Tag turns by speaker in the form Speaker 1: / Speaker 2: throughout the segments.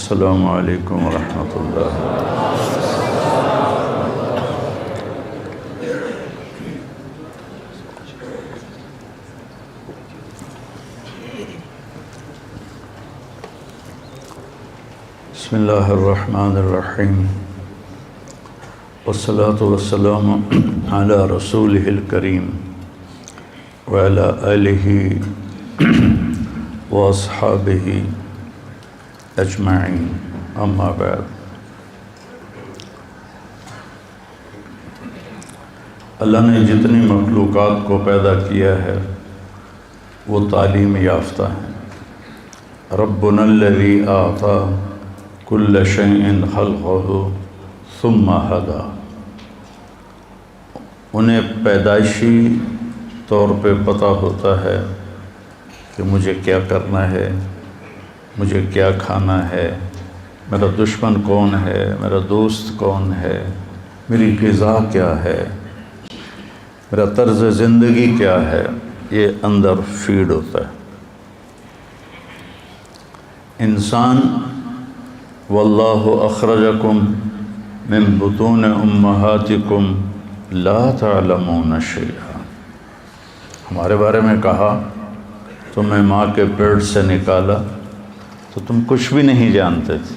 Speaker 1: السلام علیکم ورحمۃ اللہ۔ بسم اللہ الرحمن الرحیم، والصلاة والسلام علی رسولہ الکریم وعلی آلہ واصحابہ اجمعین، اما بعد۔ اللہ نے جتنی مخلوقات کو پیدا کیا ہے وہ تعلیم یافتہ ہیں۔ ربنا الذی اعطی کل شیء خلقہ ثم ہدی، انہیں پیدائشی طور پہ پتہ ہوتا ہے کہ مجھے کیا کرنا ہے، مجھے کیا کھانا ہے، میرا دشمن کون ہے، میرا دوست کون ہے، میری غذا کیا ہے، میرا طرز زندگی کیا ہے، یہ اندر فیڈ ہوتا ہے۔ انسان واللہ اخرجکم من بطون امہاتکم لا تعلمون شیئا، ہمارے بارے میں کہا تمہیں ماں کے پیٹ سے نکالا تو تم کچھ بھی نہیں جانتے تھے،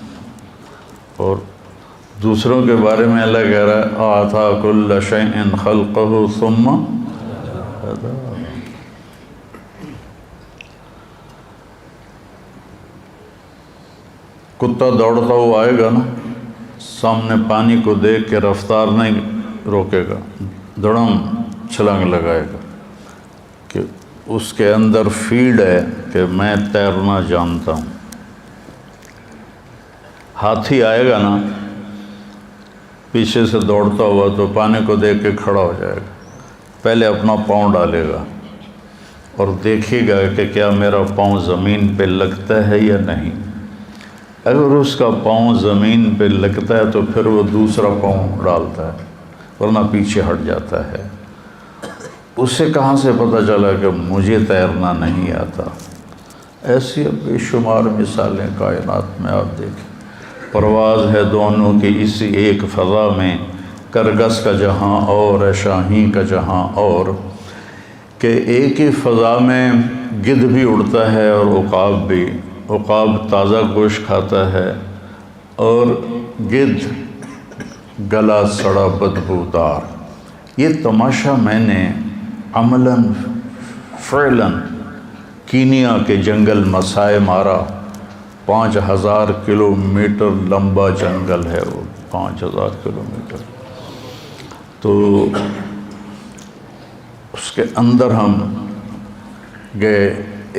Speaker 1: اور دوسروں کے بارے میں اللہ کہہ رہا ہے اعطیٰ کل شیء خلقہ ثم ہدی۔ کتا دوڑتا ہوا آئے گا نا، سامنے پانی کو دیکھ کے رفتار نہیں روکے گا، دڑم چھلانگ لگائے گا، کہ اس کے اندر فیڈ ہے کہ میں تیرنا جانتا ہوں۔ ہاتھی آئے گا نا پیچھے سے دوڑتا ہوا تو پانی کو دیکھ کے کھڑا ہو جائے گا، پہلے اپنا پاؤں ڈالے گا اور دیکھے گا کہ کیا میرا پاؤں زمین پہ لگتا ہے یا نہیں۔ اگر اس کا پاؤں زمین پہ لگتا ہے تو پھر وہ دوسرا پاؤں ڈالتا ہے، ورنہ پیچھے ہٹ جاتا ہے۔ اسے کہاں سے پتہ چلا کہ مجھے تیرنا نہیں آتا؟ ایسی بے شمار مثالیں کائنات میں آپ دیکھیں۔ پرواز ہے دونوں کی اسی ایک فضا میں، کرگس کا جہاں اور ہے شاہین کا جہاں اور، کہ ایک ہی فضا میں گدھ بھی اڑتا ہے اور عقاب بھی۔ عقاب تازہ گوشت کھاتا ہے اور گدھ گلا سڑا بدبودار۔ یہ تماشا میں نے عملاً فعلاً کینیا کے جنگل مسائے مارا۔ 5000 کلومیٹر لمبا جنگل ہے وہ، 5000 کلومیٹر۔ تو اس کے اندر ہم گئے،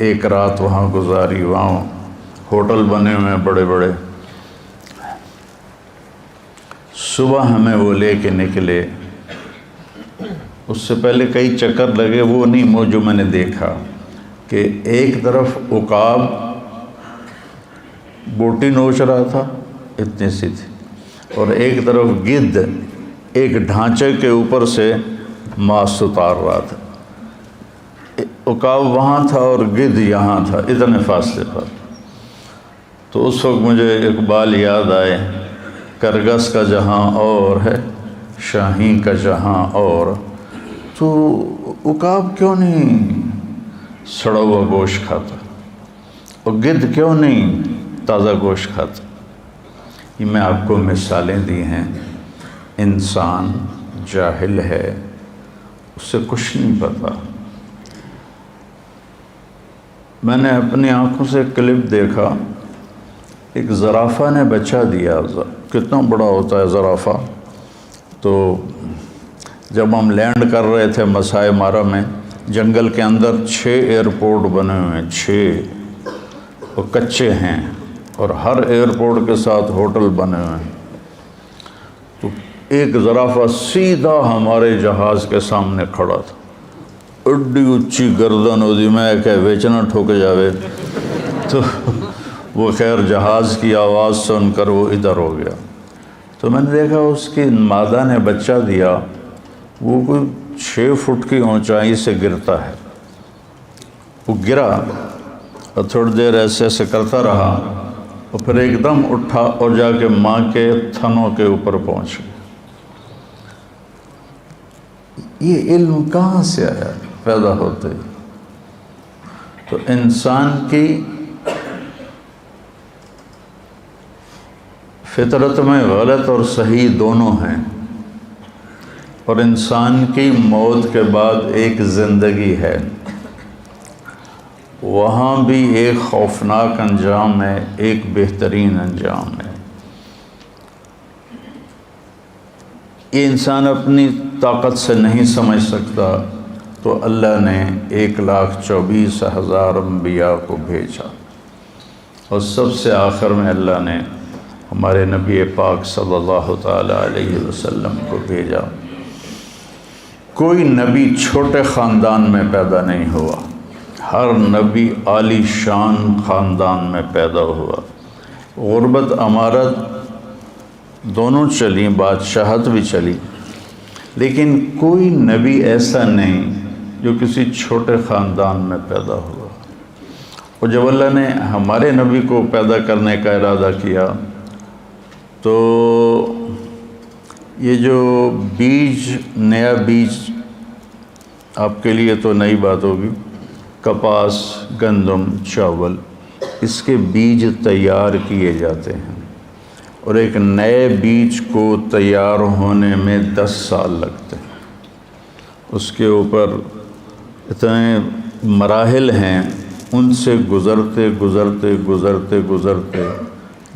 Speaker 1: ایک رات وہاں گزاری، وہاں ہوٹل بنے ہوئے ہیں بڑے بڑے۔ صبح ہمیں وہ لے کے نکلے، اس سے پہلے کئی چکر لگے، وہ نہیں وہ جو میں نے دیکھا کہ ایک طرف عقاب بوٹی نوچ رہا تھا اتنی سی تھی، اور ایک طرف گدھ ایک ڈھانچے کے اوپر سے ماس اتار رہا تھا۔ عقاب وہاں تھا اور گدھ یہاں تھا، اتنے فاصلے پر۔ تو اس وقت مجھے اقبال یاد آئے، کرگس کا جہاں اور ہے شاہین کا جہاں اور، تو عقاب کیوں نہیں سڑا ہوا گوشت کھاتا اور گدھ کیوں نہیں تازہ گوشت کھاتا؟ یہ میں آپ کو مثالیں دی ہیں۔ انسان جاہل ہے، اس سے کچھ نہیں پتا۔ میں نے اپنی آنکھوں سے کلپ دیکھا، ایک زرافہ نے بچہ دیا۔ کتنا بڑا ہوتا ہے زرافہ؟ تو جب ہم لینڈ کر رہے تھے مسائے مارا میں، جنگل کے اندر 6 ایئرپورٹ بنے ہوئے ہیں، 6 اور کچے ہیں، اور ہر ایئرپورٹ کے ساتھ ہوٹل بنے ہوئے ہیں۔ تو ایک زرافہ سیدھا ہمارے جہاز کے سامنے کھڑا تھا، اڈی اچھی گردن ہوتی، میں کہ ویچنا ٹھوک جاوے۔ تو وہ خیر جہاز کی آواز سن کر وہ ادھر ہو گیا۔ تو میں نے دیکھا اس کی مادہ نے بچہ دیا، وہ کوئی 6 فٹ کی اونچائی سے گرتا ہے۔ وہ گرا اور تھوڑی دیر ایسے ایسے کرتا رہا، اور پھر ایک دم اٹھا اور جا کے ماں کے تھنوں کے اوپر پہنچ گیا۔ یہ علم کہاں سے آیا پیدا ہوتے؟ تو انسان کی فطرت میں غلط اور صحیح دونوں ہیں، اور انسان کی موت کے بعد ایک زندگی ہے، وہاں بھی ایک خوفناک انجام ہے، ایک بہترین انجام ہے۔ یہ انسان اپنی طاقت سے نہیں سمجھ سکتا، تو اللہ نے 1,24,000 انبیاء کو بھیجا، اور سب سے آخر میں اللہ نے ہمارے نبی پاک صلی اللہ تعالی علیہ وسلم کو بھیجا۔ کوئی نبی چھوٹے خاندان میں پیدا نہیں ہوا، ہر نبی عالی شان خاندان میں پیدا ہوا۔ غربت امارت دونوں چلی، بادشاہت بھی چلی، لیکن کوئی نبی ایسا نہیں جو کسی چھوٹے خاندان میں پیدا ہوا۔ اور جب اللہ نے ہمارے نبی کو پیدا کرنے کا ارادہ کیا تو یہ جو بیج، نیا بیج آپ کے لیے تو نئی بات ہوگی، کپاس، گندم، چاول، اس کے بیج تیار کیے جاتے ہیں، اور ایک نئے بیج کو تیار ہونے میں 10 سال لگتے ہیں۔ اس کے اوپر اتنے مراحل ہیں، ان سے گزرتے گزرتے گزرتے گزرتے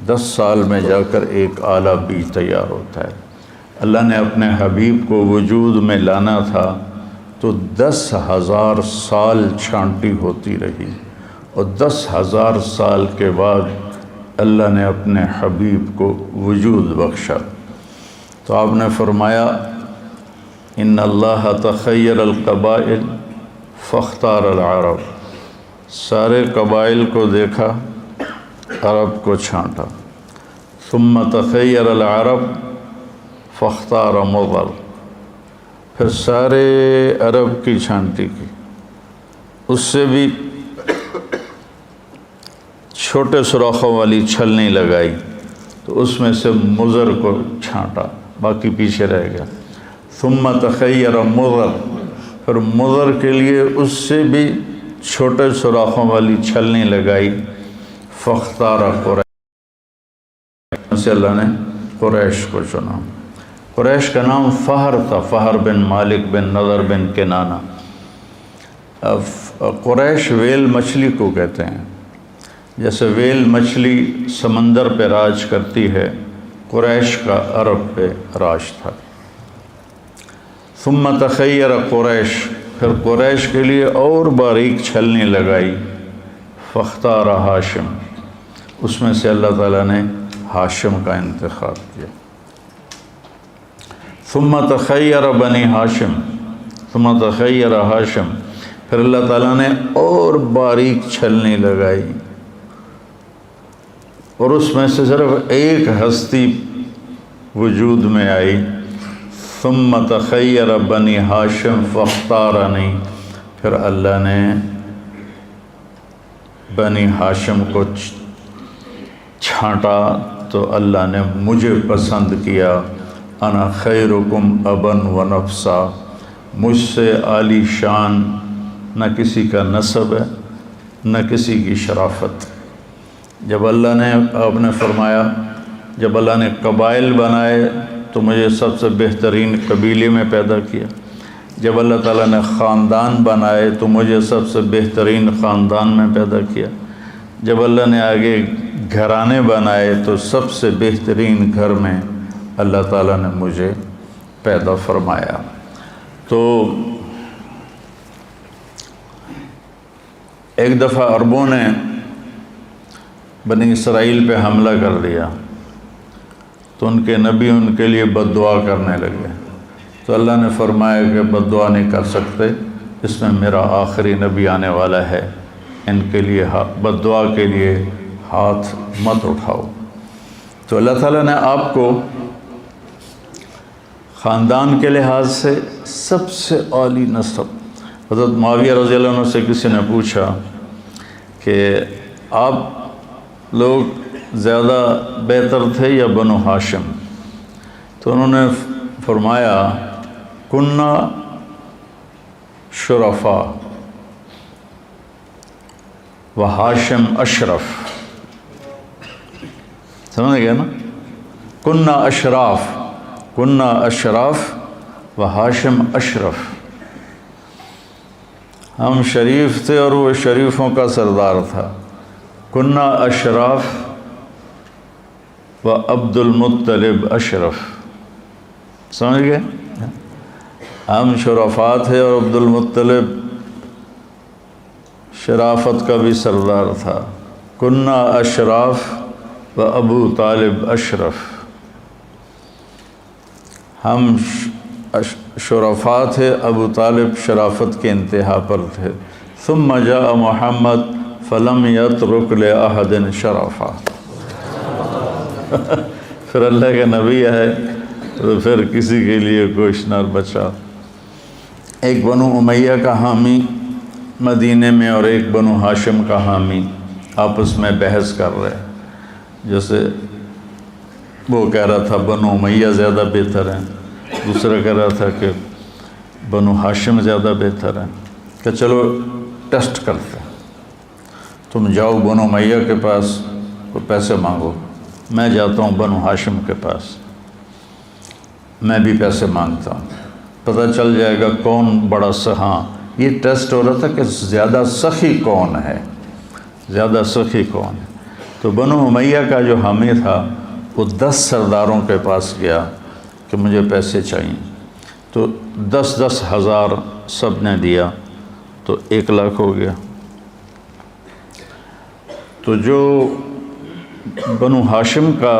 Speaker 1: 10 سال میں جا کر ایک اعلیٰ بیج تیار ہوتا ہے۔ اللہ نے اپنے حبیب کو وجود میں لانا تھا تو 10,000 سال چھانٹی ہوتی رہی، اور 10,000 سال کے بعد اللہ نے اپنے حبیب کو وجود بخشا۔ تو آپ نے فرمایا ان اللہ تخیر القبائل فاختار العرب، سارے قبائل کو دیکھا، عرب کو چھانٹا۔ ثم تخیر العرب فاختار مضر، پھر سارے عرب کی چھانٹی کی، اس سے بھی چھوٹے سوراخوں والی چھلنی لگائی، تو اس میں سے مضر کو چھانٹا، باقی پیچھے رہ گیا۔ ثم تخیر مضر، پھر مضر کے لیے اس سے بھی چھوٹے سوراخوں والی چھلنی لگائی، فاختار قریش، سے اللہ نے قریش کو چنا۔ قریش کا نام فہر تھا، فہر بن مالک بن نضر بن کنانہ۔ قریش ویل مچھلی کو کہتے ہیں، جیسے ویل مچھلی سمندر پہ راج کرتی ہے، قریش کا عرب پہ راج تھا۔ ثم تخیر قریش، پھر قریش کے لیے اور باریک چھلنی لگائی، فاختار ہاشم، اس میں سے اللہ تعالیٰ نے ہاشم کا انتخاب کیا۔ ثم تخیر بنی ہاشم، ثم تخیر ہاشم، پھر اللہ تعالیٰ نے اور باریک چھلنی لگائی، اور اس میں سے صرف ایک ہستی وجود میں آئی۔ ثم تخیر بنی ہاشم فاختارنی، پھر اللہ نے بنی ہاشم کو چھانٹا تو اللہ نے مجھے پسند کیا۔ انا خیرکم ابا و نفسا، مجھ سے عالی شان نہ کسی کا نسب ہے نہ کسی کی شرافت۔ جب اللہ نے، آپ نے فرمایا جب اللہ نے قبائل بنائے تو مجھے سب سے بہترین قبیلے میں پیدا کیا، جب اللہ تعالیٰ نے خاندان بنائے تو مجھے سب سے بہترین خاندان میں پیدا کیا، جب اللہ نے آگے گھرانے بنائے تو سب سے بہترین گھر میں اللہ تعالیٰ نے مجھے پیدا فرمایا۔ تو ایک دفعہ عربوں نے بنی اسرائیل پہ حملہ کر دیا تو ان کے نبی ان کے لیے بد دعا کرنے لگے، تو اللہ نے فرمایا کہ بد دعا نہیں کر سکتے، اس میں میرا آخری نبی آنے والا ہے، ان کے لیے بد دعا کے لیے ہاتھ مت اٹھاؤ۔ تو اللہ تعالیٰ نے آپ کو خاندان کے لحاظ سے سب سے عالی نسب، حضرت معاویہ رضی اللہ عنہ سے کسی نے پوچھا کہ آپ لوگ زیادہ بہتر تھے یا بنو ہاشم؟ تو انہوں نے فرمایا کننا شرفا و ہاشم اشرف. سمجھ گئے نا؟ کننا اشراف، کننا اشراف و ہاشم اشرف. ہم شریف تھے اور وہ شریفوں کا سردار تھا. کننا اشراف و عبد المطلب اشرف. سمجھ گئے؟ ہم شرفاء تھے اور عبد المطلب شرافت کا بھی سردار تھا. کننا اشراف و ابو طالب اشرف. ہم شرفاء تھے، ابو طالب شرافت کے انتہا پر تھے. ثم جاء محمد فلم یترک لأحد شرفا. پھر اللہ کے نبی آئے تو پھر کسی کے لیے کچھ نہ بچا. ایک بنو امیہ کا حامی مدینے میں اور ایک بنو ہاشم کا حامی آپس میں بحث کر رہے. جیسے وہ کہہ رہا تھا بنو امیہ زیادہ بہتر ہیں، دوسرا کہہ رہا تھا کہ بنو ہاشم زیادہ بہتر ہیں. کہ چلو ٹیسٹ کرتے ہیں، تم جاؤ بنو امیہ کے پاس پیسے مانگو، میں جاتا ہوں بنو ہاشم کے پاس، میں بھی پیسے مانگتا ہوں، پتہ چل جائے گا کون بڑا ہاں. یہ ٹیسٹ ہو رہا تھا کہ زیادہ سخی کون ہے، زیادہ سخی کون ہے. تو بنو امیہ کا جو حامی تھا وہ 10 سرداروں کے پاس گیا کہ مجھے پیسے چاہیے. تو 10 ہزار سب نے دیا تو 1 لاکھ ہو گیا. تو جو بنو ہاشم کا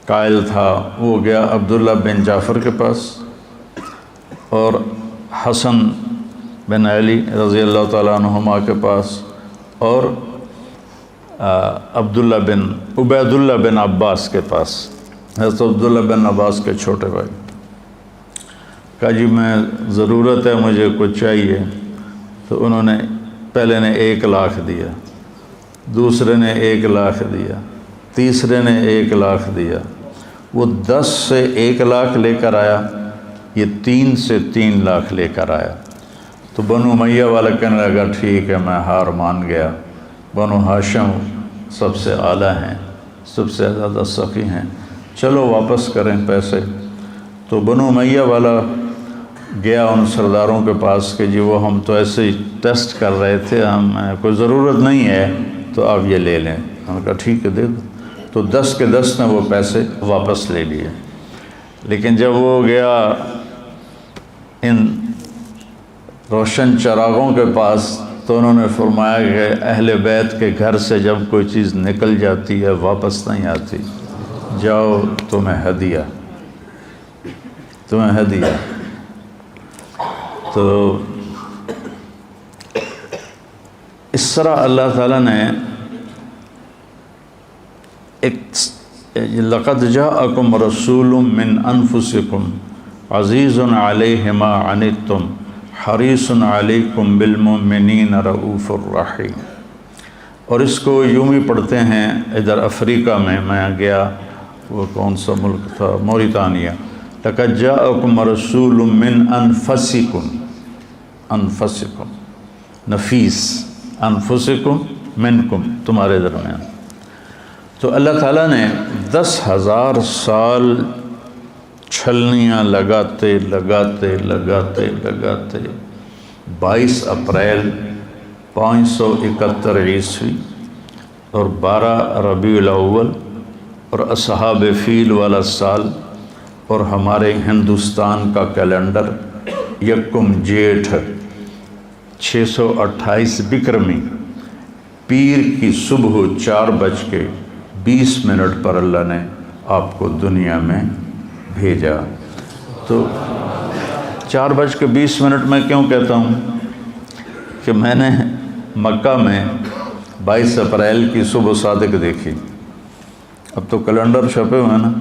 Speaker 1: قائل تھا وہ گیا عبداللہ بن جعفر کے پاس اور حسن بن علی رضی اللہ تعالیٰ عنہما کے پاس اور عبید اللہ بن عباس کے پاس. حضرت عبداللہ بن عباس کے چھوٹے بھائی. کہا جی میں ضرورت ہے، مجھے کچھ چاہیے. تو انہوں نے پہلے نے 1 لاکھ دیا، دوسرے نے 1 لاکھ دیا، تیسرے نے 1 لاکھ دیا. وہ 10 سے 1 لاکھ لے کر آیا، یہ 3 سے 3 لاکھ لے کر آیا. تو بنو امیہ والا کہنے لگا ٹھیک ہے میں ہار مان گیا، بنو ہاشم سب سے اعلیٰ ہیں، سب سے زیادہ سخی ہیں، چلو واپس کریں پیسے. تو بنو امیہ والا گیا ان سرداروں کے پاس کہ جی وہ ہم تو ایسے ہی ٹیسٹ کر رہے تھے، ہم کوئی ضرورت نہیں ہے تو آپ یہ لے لیں. ہم نے کہا ٹھیک ہے دے دو. تو 10 کے 10 نے وہ پیسے واپس لے لیے. لیکن جب وہ گیا ان روشن چراغوں کے پاس تو انہوں نے فرمایا کہ اہل بیت کے گھر سے جب کوئی چیز نکل جاتی ہے واپس نہیں آتی، جاؤ تمہیں ہدیہ، تمہیں ہدیہ. تو اس طرح اللہ تعالیٰ نے لَقَدْ جَاءَكُمْ رَسُولٌ مِّنْ أَنفُسِكُمْ عَزِيزٌ عَلَيْهِ مَا عَنِتُّمْ حَرِيصٌ عَلَيْكُمْ بِالْمُؤْمِنِينَ رَءُوفٌ رَحِيمٌ. اور اس کو یوں بھی پڑھتے ہیں ادھر افریقہ میں گیا، وہ کون سا ملک تھا، موریتانیہ. لَقَدْ جَاءَكُمْ رَسُولٌ مِّنْ أَنفُسِكُمْ، انفسکم نفیس، انفسکم منکم تمہارے درمیان. تو اللہ تعالیٰ نے 10,000 سال چھلنیاں لگاتے 22 اپریل 571 عیسوی اور 12 ربیع الاول اور اصحاب فیل والا سال اور ہمارے ہندوستان کا کیلنڈر 1 جیٹھ 628 بکرمی پیر کی صبح 4:20 پر اللہ نے آپ کو دنیا میں بھیجا. تو 4:20 میں کیوں کہتا ہوں کہ میں نے مکہ میں 22 اپریل کی صبح صادق دیکھی. اب تو کیلنڈر چھپے ہوئے ہیں نا،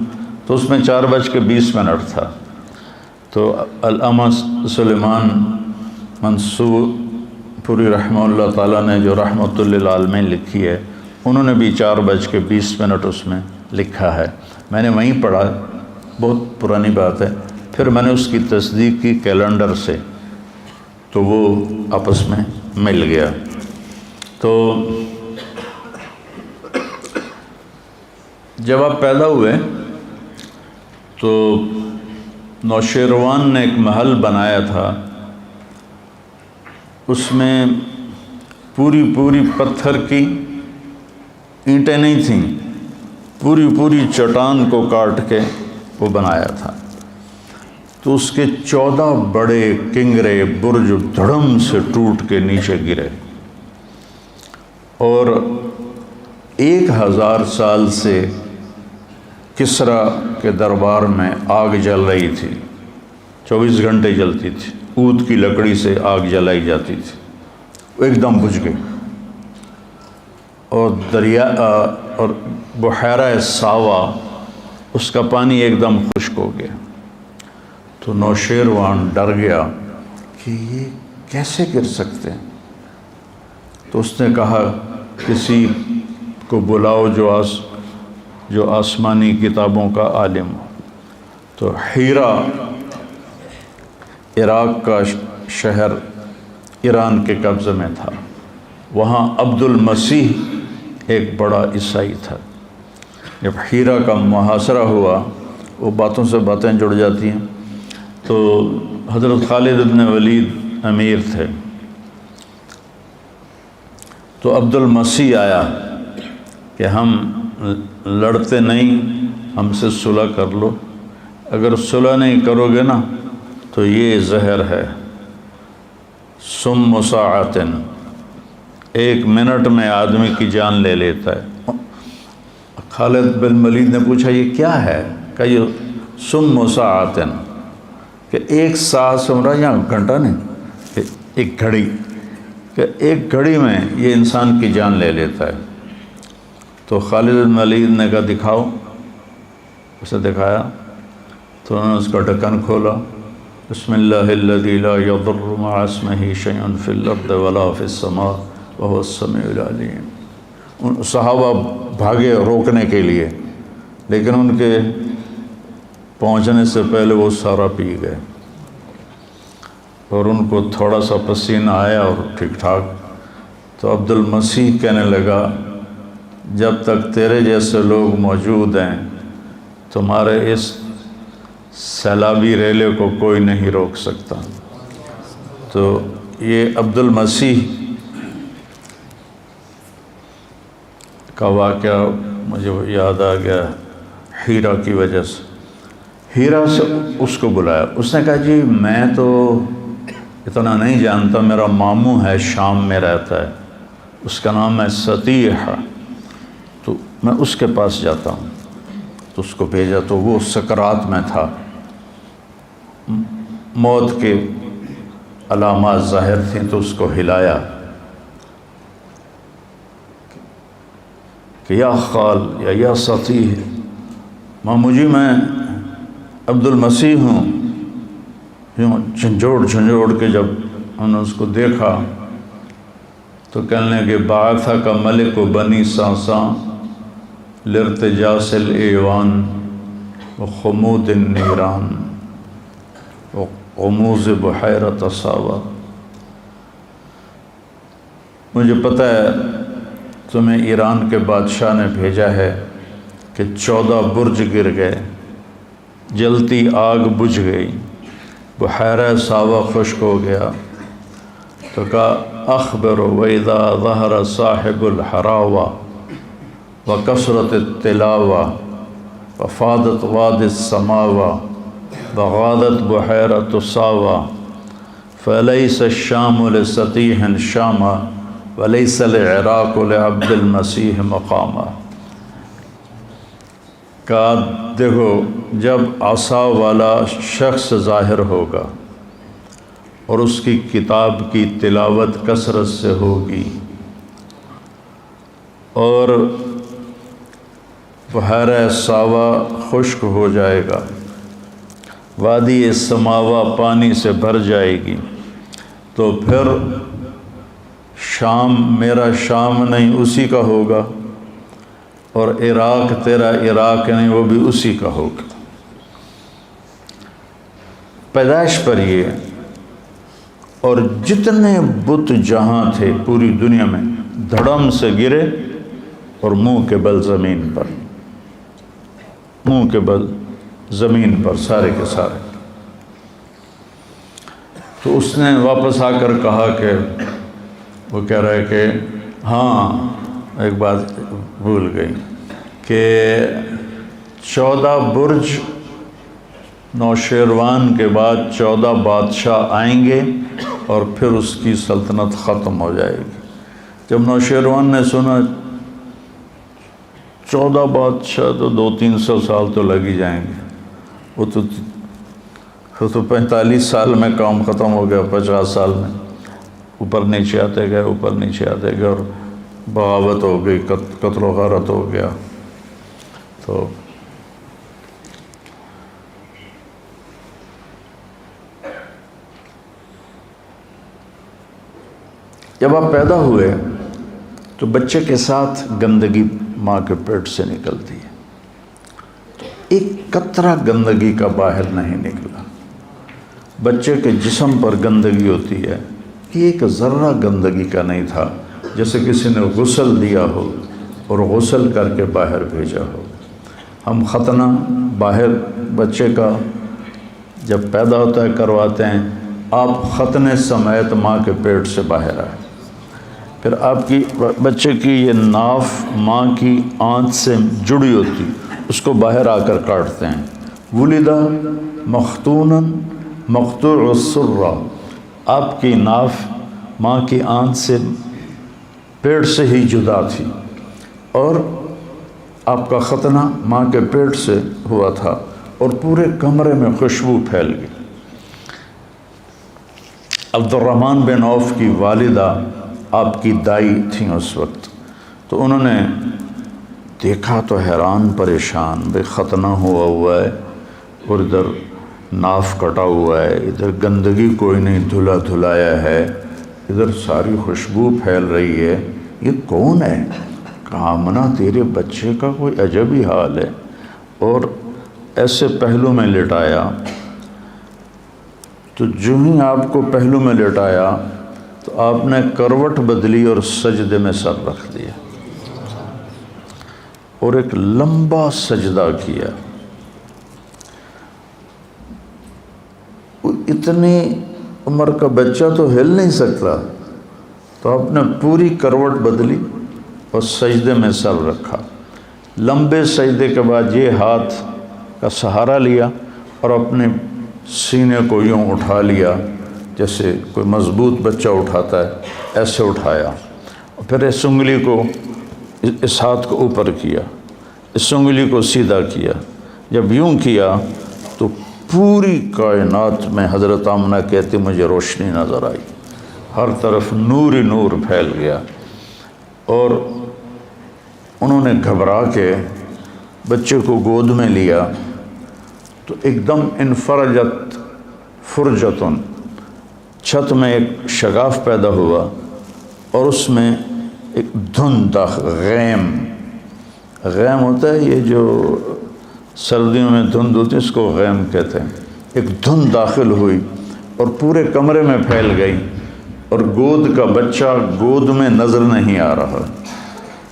Speaker 1: تو اس میں 4:20 تھا. تو علامہ سلیمان منصور پوری رحمہ اللہ تعالیٰ نے جو رحمۃ للعالمین لکھی ہے انہوں نے بھی 4:20 اس میں لکھا ہے، میں نے وہیں پڑھا، بہت پرانی بات ہے۔ پھر میں نے اس کی تصدیق کی کیلنڈر سے، تو وہ آپس میں مل گیا۔ تو جب آپ پیدا ہوئے تو نوشیروان نے ایک محل بنایا تھا، اس میں پوری پتھر کی اینٹیں نہیں تھیں، پوری چٹان کو کاٹ کے وہ بنایا تھا۔ تو اس کے 14 بڑے کنگرے برج دھڑم سے ٹوٹ کے نیچے گرے، اور 1000 سال سے کسریٰ کے دربار میں آگ جل رہی تھی، 24 گھنٹے جلتی تھی، اود کی لکڑی سے آگ جلائی جاتی تھی، وہ ایک دم بجھ گئی، اور دریا اور بحیرہ ساوا اس کا پانی ایک دم خشک ہو گیا۔ تو نوشیروان ڈر گیا کہ یہ کیسے گر سکتے ہیں، تو اس نے کہا کسی کو بلاؤ جو آسمانی کتابوں کا عالم ہو۔ تو ہیرا عراق کا شہر ایران کے قبضے میں تھا، وہاں عبد المسیح ایک بڑا عیسائی تھا۔ جب ہیرا کا محاصرہ ہوا، وہ باتوں سے باتیں جڑ جاتی ہیں، تو حضرت خالد بن ولید امیر تھے، تو عبد المسیح آیا کہ ہم لڑتے نہیں، ہم سے صلح کر لو، اگر صلح نہیں کرو گے نا تو یہ زہر ہے، سم ساعتن، 1 منٹ میں آدمی کی جان لے لیتا ہے۔ خالد بن ولید نے پوچھا یہ کیا ہے؟ کہ یہ سم ساعتن، کہ 1 ساعت سے مراد یہاں گھنٹہ نہیں، کہ 1 گھڑی، کہ 1 گھڑی میں یہ انسان کی جان لے لیتا ہے۔ تو خالد بن ولید نے کہا دکھاؤ، اسے دکھایا، تو انہوں نے اس کا ڈھکن کھولا، بسم اللہ الذی لا یضر مع اسمہ شیء فی الارض ولا فی السماء وهو السمیع العلیم۔ صحابہ بھاگے روکنے کے لیے، لیکن ان کے پہنچنے سے پہلے وہ سارا پی گئے، اور ان کو تھوڑا سا پسینہ آیا اور ٹھیک ٹھاک۔ تو عبد المسیح کہنے لگا جب تک تیرے جیسے لوگ موجود ہیں تمہارے اس سیلابی ریلے کو کوئی نہیں روک سکتا۔ تو یہ عبد المسیح کا واقعہ مجھے یاد آ گیا ہیرا کی وجہ سے۔ ہیرا سے اس کو بلایا، اس نے کہا جی میں تو اتنا نہیں جانتا، میرا ماموں ہے شام میں رہتا ہے، اس کا نام ہے ستیح، تو میں اس کے پاس جاتا ہوں۔ تو اس کو بھیجا، تو وہ سکرات میں تھا، موت کے علامات ظاہر تھیں، تو اس کو ہلایا کہ یا خال یا ستیح، مامو جی میں عبد المسیح ہوں۔ جھنجھوڑ کے جب انہوں نے اس کو دیکھا تو کہنے لگے بعثہ کا ملک و بنی ساساں لارتجاس الایوان و خمود النیران و غموز بحیرۃ ساوا۔ مجھے پتہ ہے تمہیں ایران کے بادشاہ نے بھیجا ہے کہ 14 برج گر گئے، جلتی آگ بجھ گئی، بحیرہ ساوا خشک ہو گیا۔ تو کہا اخبر وَإِذَا ظَهَرَ صَاحِبُ الْحَرَاوَةِ وَكَثْرَتِ التِّلَاوَةِ وَفَاضَتْ وَادِ السَّمَاوَةِ وَغَادَتْ بُحَيْرَةُ سَاوَةِ فَلَيْسَ الشَّامُ لِسَتِيحٍ شَامًا وَلَيْسَ الْعِرَاقُ لِعَبْدِ الْمَسِيحِ مَقَامًا۔ کہا دیکھو جب عصا والا شخص ظاہر ہوگا اور اس کی کتاب کی تلاوت کثرت سے ہوگی اور بحیرہ ساوا خشک ہو جائے گا، وادی سماوا پانی سے بھر جائے گی، تو پھر شام میرا شام نہیں اسی کا ہوگا، اور عراق تیرا عراق نہیں، وہ بھی اسی کا ہوگا۔ پیدائش پر یہ، اور جتنے بت جہاں تھے پوری دنیا میں دھڑم سے گرے اور منہ کے بل زمین پر، منہ کے بل زمین پر سارے کے سارے۔ تو اس نے واپس آ کر کہا کہ وہ کہہ رہا ہے کہ ہاں ایک بات بھول گئی کہ 14 برج نوشیروان کے بعد 14 بادشاہ آئیں گے اور پھر اس کی سلطنت ختم ہو جائے گی۔ جب نوشیروان نے سنا 14 بادشاہ تو 200-300 سال تو لگ ہی جائیں گے، وہ تو 45 سال میں کام ختم ہو گیا، 50 سال میں اوپر نیچے آتے گئے، اوپر نیچے آتے گئے، اور بغاوت ہو گئی، قتل و غارت ہو گیا۔ تو جب آپ پیدا ہوئے تو بچے کے ساتھ گندگی ماں کے پیٹ سے نکلتی ہے، تو ایک قطرہ گندگی کا باہر نہیں نکلا۔ بچے کے جسم پر گندگی ہوتی ہے، یہ ایک ذرہ گندگی کا نہیں تھا، جیسے کسی نے غسل دیا ہو اور غسل کر کے باہر بھیجا ہو۔ ہم ختنہ باہر بچے کا جب پیدا ہوتا ہے کرواتے ہیں، آپ ختنے سمیت ماں کے پیٹ سے باہر آئے، پھر آپ کی بچے کی یہ ناف ماں کی آنت سے جڑی ہوتی، اس کو باہر آ کر کاٹتے ہیں۔ ولدہ مختوناً مقطوع السرہ، آپ کی ناف ماں کی آنت سے پیٹ سے ہی جدا تھی، اور آپ کا ختنہ ماں کے پیٹ سے ہوا تھا، اور پورے کمرے میں خوشبو پھیل گئی۔ عبد الرحمن بن عوف کی والدہ آپ کی دائی تھیں اس وقت، تو انہوں نے دیکھا تو حیران پریشان، بھئی ختنہ ہوا ہے اور ادھر ناف کٹا ہوا ہے، ادھر گندگی کوئی نہیں دھلا دھلایا ہے، ادھر ساری خوشبو پھیل رہی ہے، یہ کون ہے؟ کہا آمنہ تیرے بچے کا کوئی عجب ہی حال ہے، اور ایسے پہلو میں لٹایا۔ تو جو ہی آپ کو پہلو میں لٹایا تو آپ نے کروٹ بدلی اور سجدے میں سر رکھ دیا اور ایک لمبا سجدہ کیا۔ اتنی عمر کا بچہ تو ہل نہیں سکتا، تو آپ نے پوری کروٹ بدلی اور سجدے میں سر رکھا۔ لمبے سجدے کے بعد یہ ہاتھ کا سہارا لیا اور اپنے سینے کو یوں اٹھا لیا جیسے کوئی مضبوط بچہ اٹھاتا ہے، ایسے اٹھایا، اور پھر اس انگلی کو، اس ہاتھ کو اوپر کیا، اس انگلی کو سیدھا کیا۔ جب یوں کیا تو پوری کائنات میں حضرت آمنہ کہتی مجھے روشنی نظر آئی، ہر طرف نور ہی نور پھیل گیا، اور انہوں نے گھبرا کے بچے کو گود میں لیا تو ایک دم انفرجت فرجتن، چھت میں ایک شگاف پیدا ہوا، اور اس میں ایک دھند غیم ہوتا ہے، یہ جو سردیوں میں دھند ہوتی ہے اس کو غیم کہتے ہیں، ایک دھند داخل ہوئی اور پورے کمرے میں پھیل گئی، اور گود کا بچہ گود میں نظر نہیں آ رہا،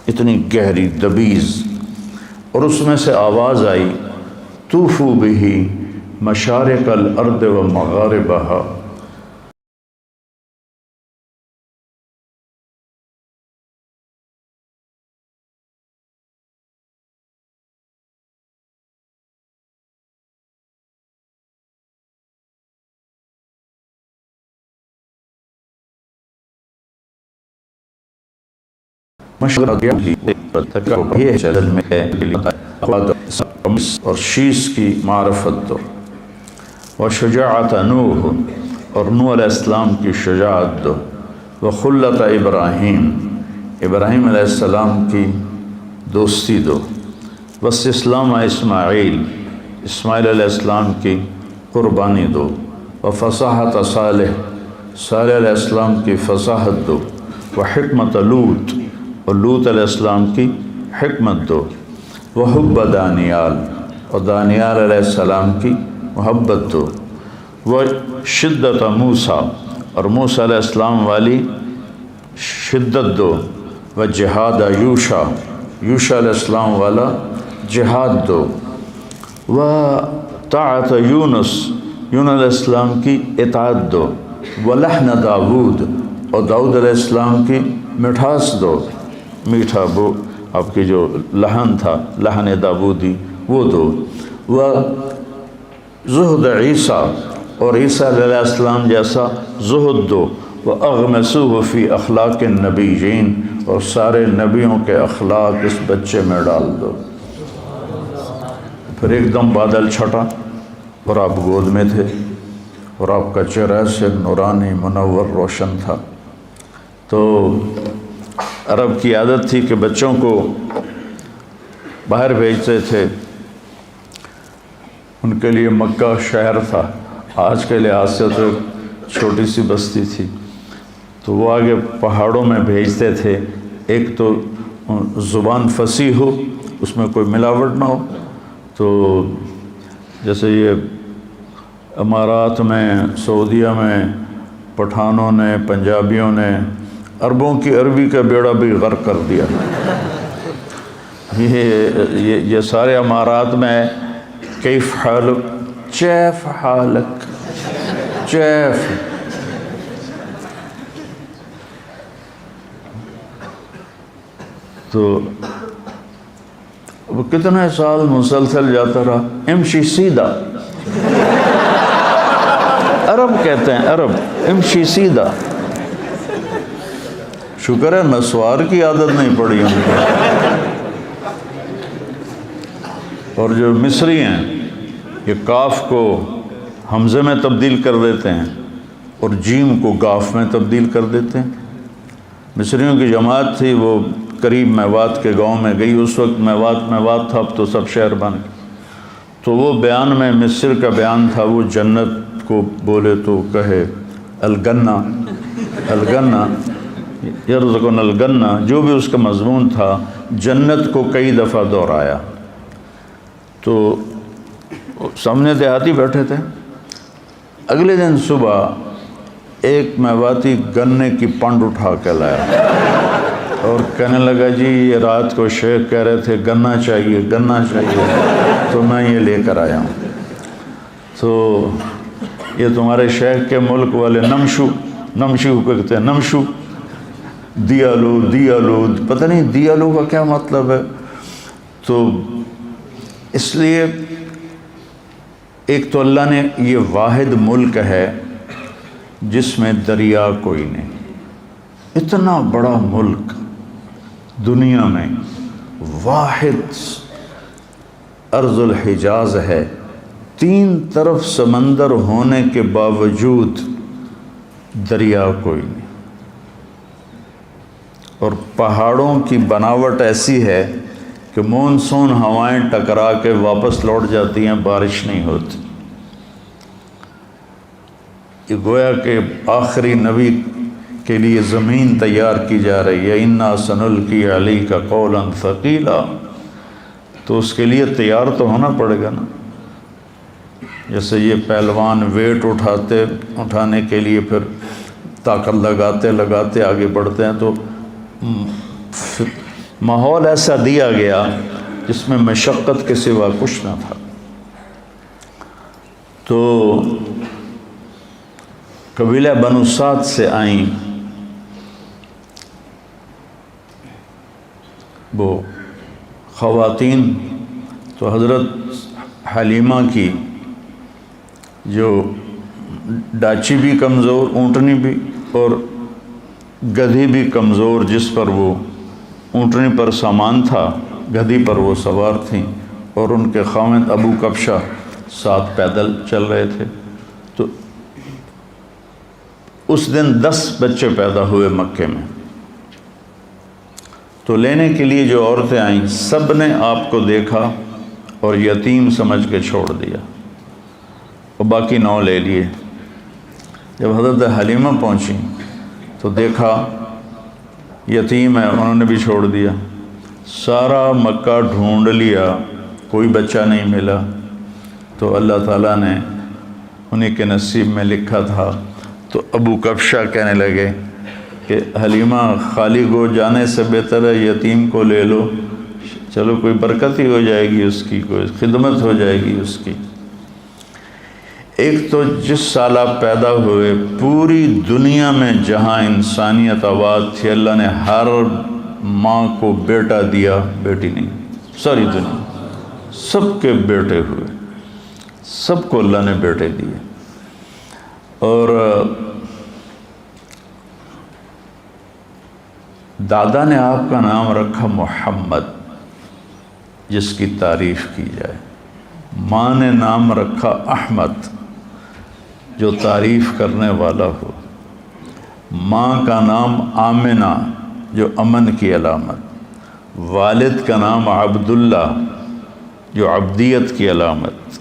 Speaker 1: اتنی گہری دبیز، اور اس میں سے آواز آئی طوفوا بہ مشارق الارض و مغاربہا، مشرق یہ جلل میں اور شیش کی معرفت دو، وشجاعت نوح، اور نوح علیہ السلام کی شجاعت دو، وخلت ابراہیم، ابراہیم علیہ السلام کی دوستی دو، واستسلام اسماعیل، اسماعیل علیہ السلام کی قربانی دو، وفصاحت صالح، صالح علیہ السلام کی فصاحت دو، وحکمت لوط، اور لوط علیہ السلام کی حکمت دو، وحب دانیال، اور دانیال علیہ السلام کی محبت دو، وہ شدت موسیٰ، اور موسیٰ علیہ السلام والی شدت دو، و جہاد یوشع، یوشع علیہ السلام والا جہاد دو، و طاعت یونس، یونس علیہ السلام کی اطاعت دو، و لحن داود، اور داؤد علیہ السلام کی مٹھاس دو، میٹھا وہ آپ کی جو لحن تھا لحن داودی وہ دو، و زہد عیسیٰ، اور عیسیٰ علیہ السلام جیسا زہد دو، وَأَغْمَسُوهُ فِي أَخْلَاقِ النَّبِيِّينَ، اور سارے نبیوں کے اخلاق اس بچے میں ڈال دو۔ پھر ایک دم بادل چھٹا اور آپ گود میں تھے، اور آپ کا چہرہ سے نورانی منور روشن تھا۔ تو عرب کی عادت تھی کہ بچوں کو باہر بھیجتے تھے، ان کے لیے مکہ شہر تھا، آج کے لحاظ سے تو چھوٹی سی بستی تھی، تو وہ آگے پہاڑوں میں بھیجتے تھے، ایک تو زبان فصیح ہو، اس میں کوئی ملاوٹ نہ ہو۔ تو جیسے یہ امارات میں، سعودیہ میں پٹھانوں نے، پنجابیوں نے عربوں کی عربی کا بیڑا بھی غرق کر دیا۔ یہ سارے امارات میں کیف حالک، چیف حالک، چیف، تو وہ کتنے سال مسلسل جاتا رہا، امشی سیدھا، عرب کہتے ہیں، عرب امشی سیدھا۔ شکر ہے نسوار کی عادت نہیں پڑی ان کو۔ اور جو مصری ہیں یہ کاف کو حمزے میں تبدیل کر دیتے ہیں اور جیم کو گاف میں تبدیل کر دیتے ہیں۔ مصریوں کی جماعت تھی، وہ قریب میوات کے گاؤں میں گئی، اس وقت میوات تھا، اب تو سب شہر بن گئے۔ تو وہ بیان میں مصر کا بیان تھا، وہ جنت کو بولے تو کہے الگنہ، الگنہ یرزقنا الگنہ، جو بھی اس کا مضمون تھا جنت کو کئی دفعہ دہرایا۔ تو سامنے دیہاتی بیٹھے تھے، اگلے دن صبح ایک میواتی گنے کی پنڈ اٹھا کے لایا اور کہنے لگا جی یہ رات کو شیخ کہہ رہے تھے گنا چاہیے، گنا چاہیے، تو میں یہ لے کر آیا ہوں۔ تو یہ تمہارے شیخ کے ملک والے نمشو کو کہتے ہیں، نمشو، دیالو، دیالو، پتہ نہیں دیالو کا کیا مطلب ہے۔ تو اس لیے ایک تو اللہ نے یہ واحد ملک ہے جس میں دریا کوئی نہیں، اتنا بڑا ملک دنیا میں واحد ارض الحجاز ہے، 3 طرف سمندر ہونے کے باوجود دریا کوئی نہیں، اور پہاڑوں کی بناوٹ ایسی ہے کہ مونسون ہوائیں ٹکرا کے واپس لوٹ جاتی ہیں، بارش نہیں ہوتی۔ یہ گویا کہ آخری نبی کے لیے زمین تیار کی جا رہی ہے، اِنَّا سَنُلْقِي عَلَيْكَ قَوْلًا ثَقِيلًا، تو اس کے لیے تیار تو ہونا پڑے گا نا۔ جیسے یہ پہلوان ویٹ اٹھانے کے لیے پھر طاقت لگاتے آگے بڑھتے ہیں، تو ماحول ایسا دیا گیا جس میں مشقت کے سوا کچھ نہ تھا۔ تو قبیلہ بنو سعد سے آئیں وہ خواتین، تو حضرت حلیمہ کی جو ڈاچی بھی کمزور، اونٹنی بھی، اور گدھی بھی کمزور، جس پر وہ اونٹنی پر سامان تھا، گدھی پر وہ سوار تھیں، اور ان کے خاوند ابو کبشہ ساتھ پیدل چل رہے تھے۔ تو اس دن 10 بچے پیدا ہوئے مکے میں۔ تو لینے کے لیے جو عورتیں آئیں سب نے آپ کو دیکھا اور یتیم سمجھ کے چھوڑ دیا، اور باقی 9 لے لیے۔ جب حضرت حلیمہ پہنچیں تو دیکھا یتیم ہے، انہوں نے بھی چھوڑ دیا۔ سارا مکہ ڈھونڈ لیا، کوئی بچہ نہیں ملا، تو اللہ تعالیٰ نے انہیں کے نصیب میں لکھا تھا۔ تو ابو کبشہ کہنے لگے کہ حلیمہ خالی گو جانے سے بہتر ہے یتیم کو لے لو، چلو کوئی برکت ہی ہو جائے گی اس کی، کوئی خدمت ہو جائے گی اس کی۔ ایک تو جس سال آپ پیدا ہوئے پوری دنیا میں جہاں انسانیت آباد تھی، اللہ نے ہر ماں کو بیٹا دیا، بیٹی نہیں، ساری دنیا سب کے بیٹے ہوئے، سب کو اللہ نے بیٹے دیے۔ اور دادا نے آپ کا نام رکھا محمد، جس کی تعریف کی جائے۔ ماں نے نام رکھا احمد، جو تعریف کرنے والا ہو۔ ماں کا نام آمنہ، جو امن کی علامت۔ والد کا نام عبداللہ، جو عبدیت کی علامت۔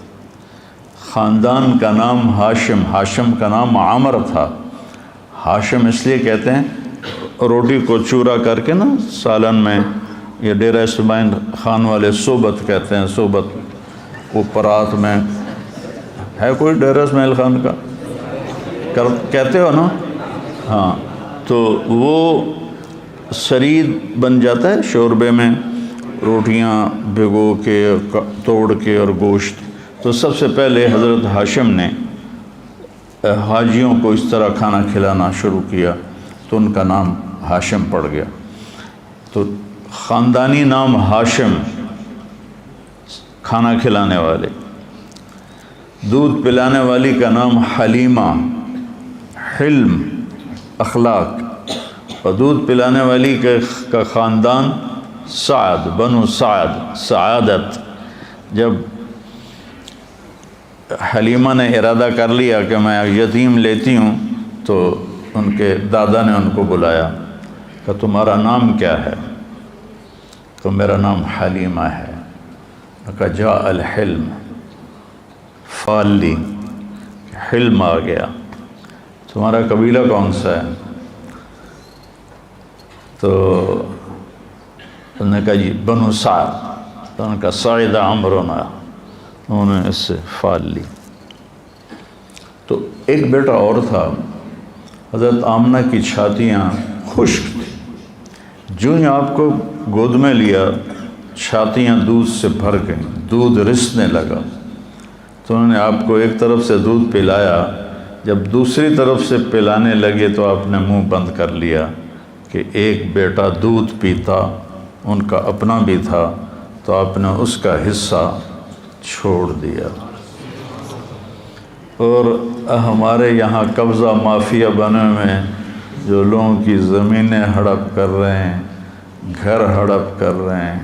Speaker 1: خاندان کا نام ہاشم، ہاشم کا نام عامر تھا۔ ہاشم اس لیے کہتے ہیں روٹی کو چورا کر کے نا سالن میں، یہ ڈیرہ اسماعیل خان والے صوبت کہتے ہیں، صوبت وہ پرات میں ہے، کوئی ڈیرہ اسماعیل خان کا کہتے ہو نا، ہاں، تو وہ سرید بن جاتا ہے شوربے میں، روٹیاں بھگو کے توڑ کے اور گوشت۔ تو سب سے پہلے حضرت ہاشم نے حاجیوں کو اس طرح کھانا کھلانا شروع کیا، تو ان کا نام ہاشم پڑ گیا۔ تو خاندانی نام ہاشم، کھانا کھلانے والے۔ دودھ پلانے والی کا نام حلیمہ، حلم، اخلاق۔ اور دودھ پلانے والی کا خاندان سعد، بنو سعد، سعادت۔ جب حلیمہ نے ارادہ کر لیا کہ میں یتیم لیتی ہوں، تو ان کے دادا نے ان کو بلایا کہ تمہارا نام کیا ہے؟ تو میرا نام حلیمہ ہے۔ کہا جاء الحلم، فال لی، حلم آ گیا۔ تمہارا قبیلہ کون سا ہے؟ تو انہوں نے کہا جی بنو سعد۔ تو انہوں نے کہا سعید عمرنا، انہوں نے اس سے فال لی۔ تو ایک بیٹا اور تھا، حضرت آمنہ کی چھاتیاں خشک تھیں، جو ہی آپ کو گود میں لیا چھاتیاں دودھ سے بھر گئیں، دودھ رسنے لگا۔ تو انہوں نے آپ کو ایک طرف سے دودھ پلایا، جب دوسری طرف سے پلانے لگے تو آپ نے منہ بند کر لیا کہ ایک بیٹا دودھ پیتا، ان کا اپنا بھی تھا، تو آپ نے اس کا حصہ چھوڑ دیا۔ اور ہمارے یہاں قبضہ مافیا بنے ہوئے، جو لوگوں کی زمینیں ہڑپ کر رہے ہیں، گھر ہڑپ کر رہے ہیں،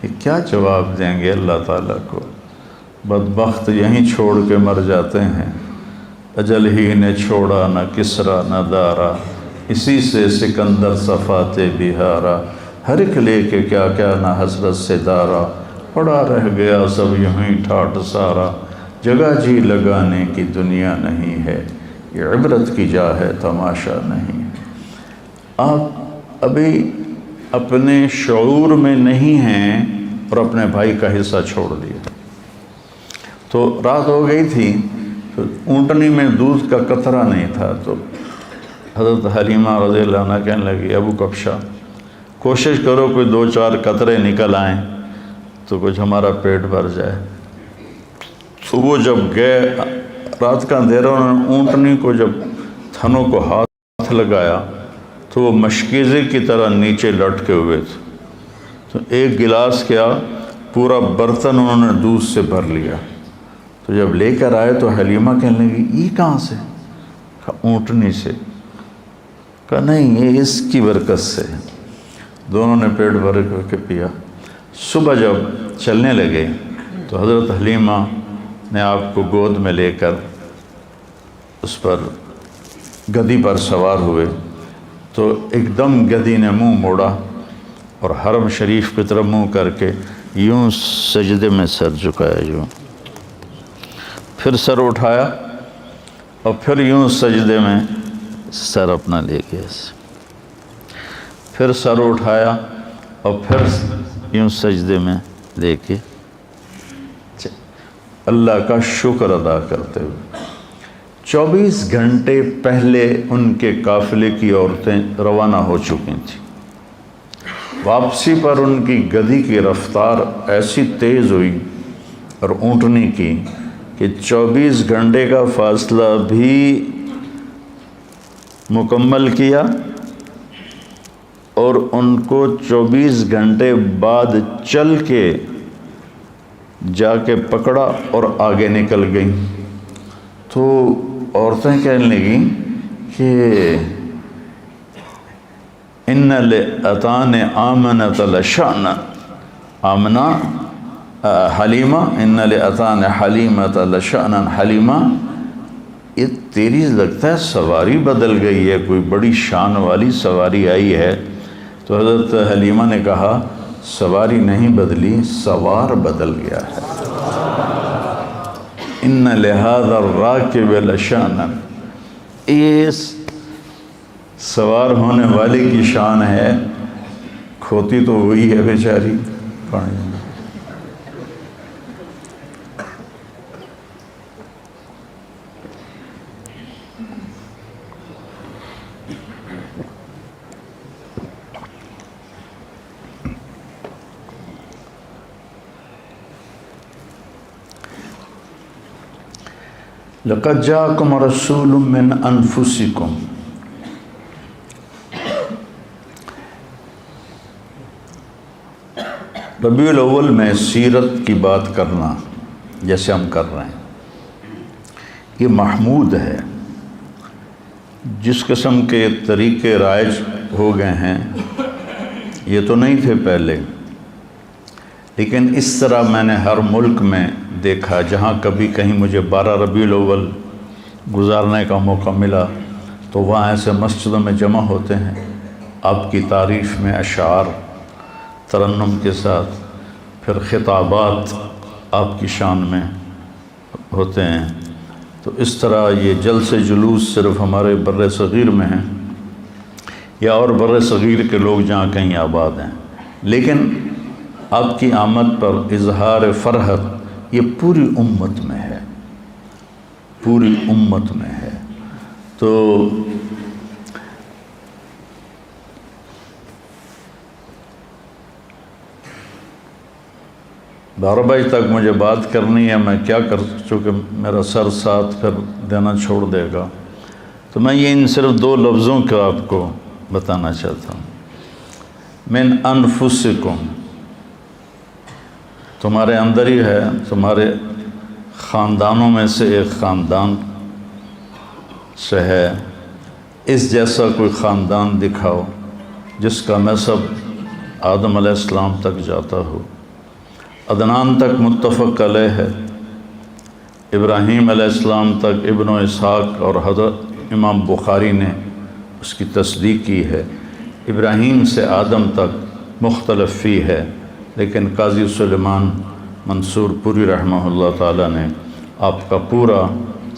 Speaker 1: یہ کیا جواب دیں گے اللہ تعالیٰ کو؟ بدبخت یہیں چھوڑ کے مر جاتے ہیں۔ اجل ہی نے چھوڑا نہ کسرا نہ دارا، اسی سے سکندر صفات بہارا، ہر ایک لے کے کیا کیا نہ حسرت سے دارا، پڑا رہ گیا سب یوں ہی ٹھاٹ سارا، جگہ جی لگانے کی دنیا نہیں ہے، یہ عبرت کی جا ہے تماشا نہیں ہے۔ آپ ابھی اپنے شعور میں نہیں ہیں اور اپنے بھائی کا حصہ چھوڑ دیا۔ تو رات ہو گئی تھی، تو اونٹنی میں دودھ کا قطرہ نہیں تھا، تو حضرت حلیمہ رضی اللہ عنہ کہنے لگی ابو کبشہ کوشش کرو کوئی 2-4 قطرے نکل آئیں تو کچھ ہمارا پیٹ بھر جائے۔ تو وہ جب گئے، رات کا اندھیرا، انہوں نے اونٹنی کو جب تھنوں کو ہاتھ لگایا تو وہ مشکیزے کی طرح نیچے لٹکے ہوئے تھے۔ تو ایک گلاس کیا، پورا برتن انہوں نے دودھ سے بھر لیا۔ تو جب لے کر آئے تو حلیمہ کہنے لگی یہ کہاں سے؟ کہا اونٹنی سے۔ کہا نہیں، یہ اس کی برکت سے۔ دونوں نے پیٹ بھر کے پیا۔ صبح جب چلنے لگے تو حضرت حلیمہ نے آپ کو گود میں لے کر اس پر گدی پر سوار ہوئے، تو ایک دم گدی نے منہ موڑا اور حرم شریف کی طرف منہ کر کے یوں سجدے میں سر جھکایا، یوں پھر سر اٹھایا اور پھر یوں سجدے میں سر اپنا لے گیا، پھر سر اٹھایا اور پھر یوں سجدے میں دے کے اللہ کا شکر ادا کرتے ہوئے 24 گھنٹے پہلے ان کے قافلے کی عورتیں روانہ ہو چکی تھیں۔ واپسی پر ان کی گدھی کی رفتار ایسی تیز ہوئی اور اونٹنی کی کہ 24 گھنٹے کا فاصلہ بھی مکمل کیا اور ان کو 24 گھنٹے بعد چل کے جا کے پکڑا اور آگے نکل گئیں۔ تو عورتیں کہنے لگیں کہ ان لأتان آمنۃ لشأنا آمنہ حلیمہ ان لأتان حلیمۃ لشأنا حلیمہ، یہ تیری لگتا ہے سواری بدل گئی ہے، کوئی بڑی شان والی سواری آئی ہے۔ تو حضرت حلیمہ نے کہا سواری نہیں بدلی، سوار بدل گیا ہے۔ ان لہذا الراکب لشأنا، اس سوار ہونے والے کی شان ہے، کھوتی تو وہی ہے بیچاری پانی میں۔ لقد جاءکم رسول من انفسکم، ربیع الاول میں سیرت کی بات کرنا جیسے ہم کر رہے ہیں یہ محمود ہے۔ جس قسم کے طریقے رائج ہو گئے ہیں یہ تو نہیں تھے پہلے، لیکن اس طرح میں نے ہر ملک میں دیکھا جہاں کبھی کہیں مجھے 12 ربیع الاول گزارنے کا موقع ملا تو وہاں ایسے مسجدوں میں جمع ہوتے ہیں، آپ کی تعریف میں اشعار ترنم کے ساتھ، پھر خطابات آپ کی شان میں ہوتے ہیں۔ تو اس طرح یہ جلسے جلوس صرف ہمارے بر صغیر میں ہیں یا اور بر صغیر کے لوگ جہاں کہیں آباد ہیں، لیکن آپ کی آمد پر اظہار فرحت یہ پوری امت میں ہے، پوری امت میں ہے۔ تو 12 بجے تک مجھے بات کرنی ہے، میں کیا کر چونکہ میرا سر ساتھ پھر دینا چھوڑ دے گا، تو میں یہ ان صرف 2 لفظوں کا آپ کو بتانا چاہتا ہوں۔ من انفسکم، تمہارے اندر ہی ہے، تمہارے خاندانوں میں سے ایک خاندان سے ہے، اس جیسا کوئی خاندان دکھاؤ جس کا نسب آدم علیہ السلام تک جاتا ہو، عدنان تک متفق علیہ ہے، ابراہیم علیہ السلام تک ابن اسحاق اور حضرت امام بخاری نے اس کی تصدیق کی ہے، ابراہیم سے آدم تک مختلف فی ہے، لیکن قاضی سلیمان منصور پوری رحمہ اللہ تعالیٰ نے آپ کا پورا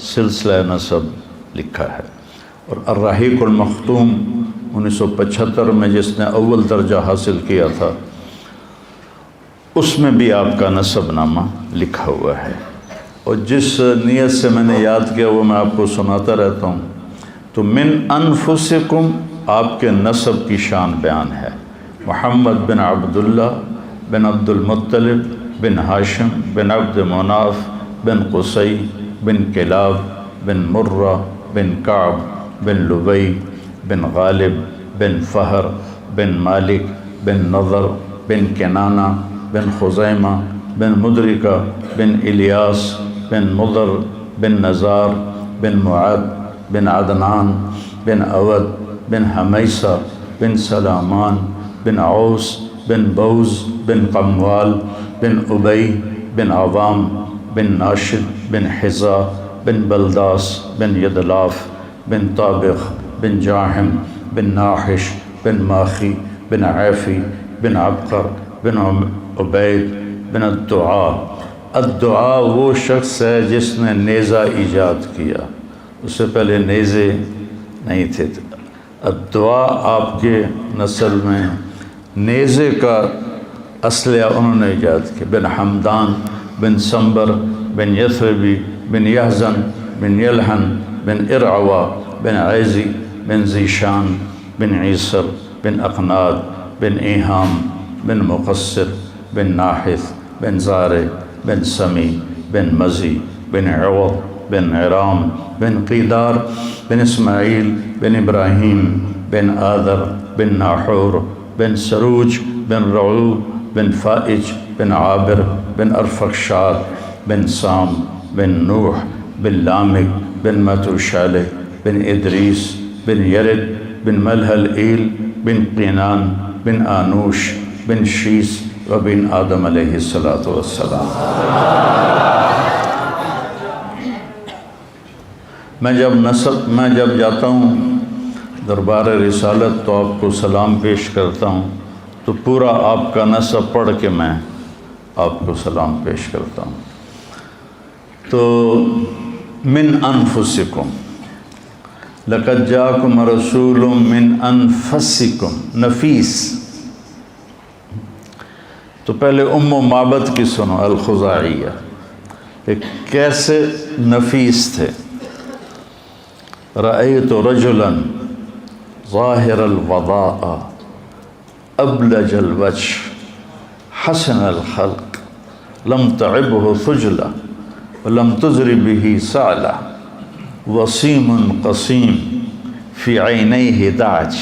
Speaker 1: سلسلہ نسب لکھا ہے۔ اور الرحیق المختوم 1975 میں جس نے اول درجہ حاصل کیا تھا اس میں بھی آپ کا نسب نامہ لکھا ہوا ہے، اور جس نیت سے میں نے یاد کیا وہ میں آپ کو سناتا رہتا ہوں۔ تو من انفسکم آپ کے نسب کی شان بیان ہے، محمد بن عبداللہ بن عبد المطلب بن ہاشم بن عبد مناف بن قصی بن کلاب بن مرہ بن کعب بن لبی بن غالب بن فہر بن مالک بن نضر بن کنانہ بن خزیمہ بن مدرکہ بن الیاس بن مضر بن نزار بن معد بن عدنان بن اود بن حمیسہ بن سلامان بن عوس بن بوز بن قموال بن ابی بن عوام بن ناشد بن حزا بن بلداس بن یدلاف بن طابق بن جاحم بن ناحش بن ماخی بن عیفی بن عبقر بن عبید بن الدعاء۔ الدعاء وہ شخص ہے جس نے نیزہ ایجاد کیا، اس سے پہلے نیزے نہیں تھے۔ الدعاء آپ کے نسل میں نیزے کا اسلحہ انہوں نے ایجاد کیا، بن حمدان بن سمبر بن یثربی بن یحزن بن یلحن بن ارعوا بن عیزی بن ذیشان بن عیسر بن اقناد بن ایہام بن مقصر بن ناحث بن زارع بن سمی بن مزی بن عوض بن عرام بن قیدار بن اسماعیل بن ابراہیم بن آذر بن ناحور بن سروج بن رعو بن فائج بن عابر بن ارفخشاد بن سام بن نوح بن لامک بن متوشالہ بن ادریس بن یرد بن ملہلئیل بن قینان بن آنوش بن شیس و بن آدم علیہ السلام۔ میں جب جاتا ہوں دربار رسالت تو آپ کو سلام پیش کرتا ہوں، تو پورا آپ کا نسب پڑھ کے میں آپ کو سلام پیش کرتا ہوں۔ تو من انفسکم لقد جاءکم رسول من انفسکم، نفیس۔ تو پہلے ام معبد کی سنو، الخزاعیہ، کہ کیسے نفیس تھے۔ رأیت رجلا ظاہر الوضاء ابلج الوجه حسن الخلق لم تعبه ثجلة ولم تزر به سعلة وسيم قصيم في عينيه دعج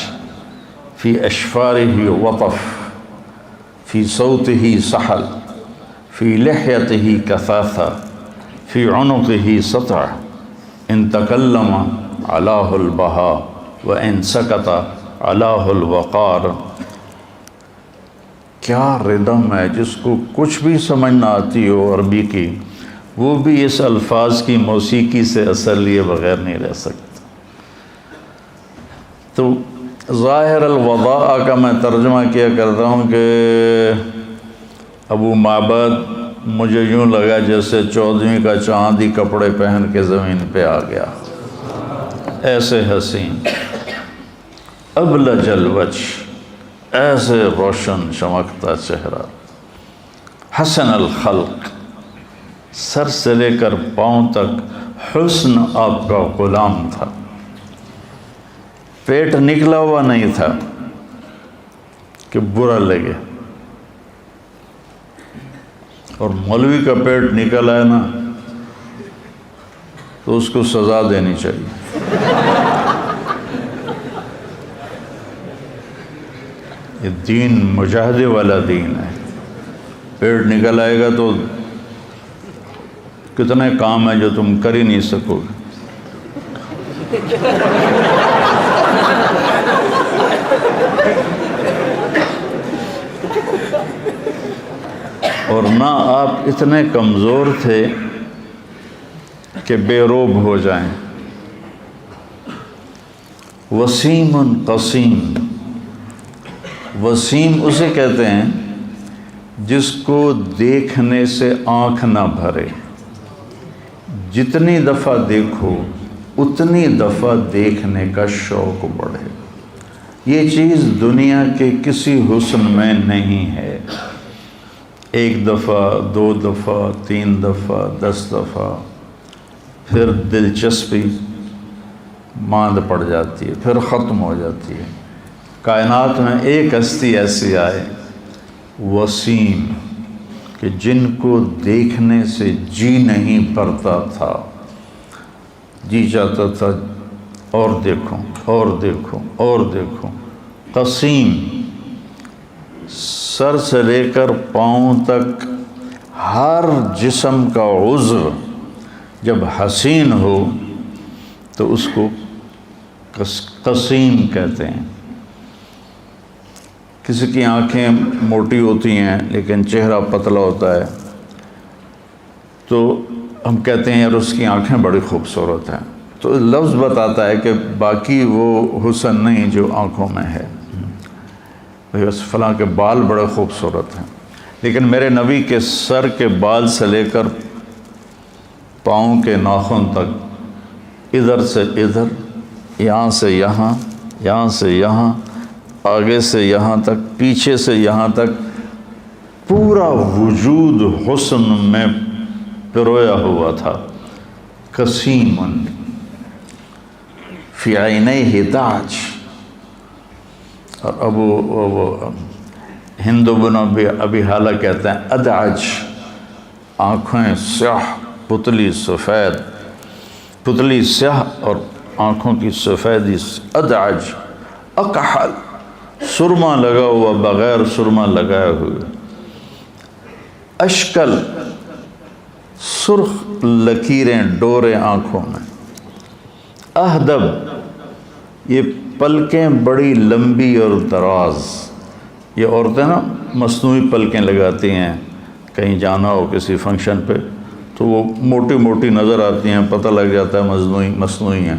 Speaker 1: في أشفاره وطف في صوته سحل في لحيته كثاثة في عنقه سطع إن تكلم علاه البهاء وإن سكت علاه الوقار۔ کیا ردم ہے، جس کو کچھ بھی سمجھ نہ آتی ہو عربی کی، وہ بھی اس الفاظ کی موسیقی سے اثر لیے بغیر نہیں رہ سکتا۔ تو ظاہر الوضاء کا میں ترجمہ کیا کرتا ہوں کہ ابو معبد مجھے یوں لگا جیسے 14ویں کا چاند ہی کپڑے پہن کے زمین پہ آ گیا، ایسے حسین، ابلج الوجہ، ایسے روشن چمکتا چہرہ، حسن الخلق، سر سے لے کر پاؤں تک حسن آپ کا غلام تھا، پیٹ نکلا ہوا نہیں تھا کہ برا لگے۔ اور مولوی کا پیٹ نکل آئے نا تو اس کو سزا دینی چاہیے۔ یہ دین مجاہدے والا دین ہے، پیٹ نکل آئے گا تو کتنے کام ہیں جو تم کر ہی نہیں سکو گے۔ اور نہ آپ اتنے کمزور تھے کہ بے روب ہو جائیں۔ وسیم قسیم، وسیم اسے کہتے ہیں جس کو دیکھنے سے آنکھ نہ بھرے، جتنی دفعہ دیکھو اتنی دفعہ دیکھنے کا شوق بڑھے۔ یہ چیز دنیا کے کسی حسن میں نہیں ہے۔ ایک دفعہ، 2 دفعہ، 3 دفعہ، 10 دفعہ، پھر دلچسپی ماند پڑ جاتی ہے، پھر ختم ہو جاتی ہے۔ کائنات میں ایک ہستی ایسی آئے، وسیم، کہ جن کو دیکھنے سے جی نہیں بھرتا تھا، جی چاہتا تھا اور دیکھوں اور دیکھوں اور دیکھوں۔ قسیم، سر سے لے کر پاؤں تک ہر جسم کا عضو جب حسین ہو تو اس کو قسیم کہتے ہیں۔ کسی کی آنکھیں موٹی ہوتی ہیں لیکن چہرہ پتلا ہوتا ہے تو ہم کہتے ہیں یار اس کی آنکھیں بڑی خوبصورت ہیں، تو لفظ بتاتا ہے کہ باقی وہ حسن نہیں جو آنکھوں میں ہے۔ فلاں کے بال بڑے خوبصورت ہیں، لیکن میرے نبی کے سر کے بال سے لے کر پاؤں کے ناخن تک، ادھر سے ادھر، یہاں سے یہاں، یہاں سے یہاں، آگے سے یہاں تک، پیچھے سے یہاں تک پورا وجود حسن میں پرویا ہوا تھا. کسیم فی عینیہ تاج. اور ہند بن ابی حالہ کہتے ہیں ادعج، آنکھیں سیاہ، پتلی سفید، پتلی سیاہ اور آنکھوں کی سفیدی. ادعج اکحل، سرما لگا ہوا بغیر سرما لگائے ہوئے. اشکل، سرخ لکیریں ڈورے آنکھوں میں. اہدب، یہ پلکیں بڑی لمبی اور دراز. یہ عورتیں نا مصنوعی پلکیں لگاتی ہیں، کہیں جانا ہو کسی فنکشن پہ تو وہ موٹی موٹی نظر آتی ہیں، پتہ لگ جاتا ہے مصنوعی ہیں.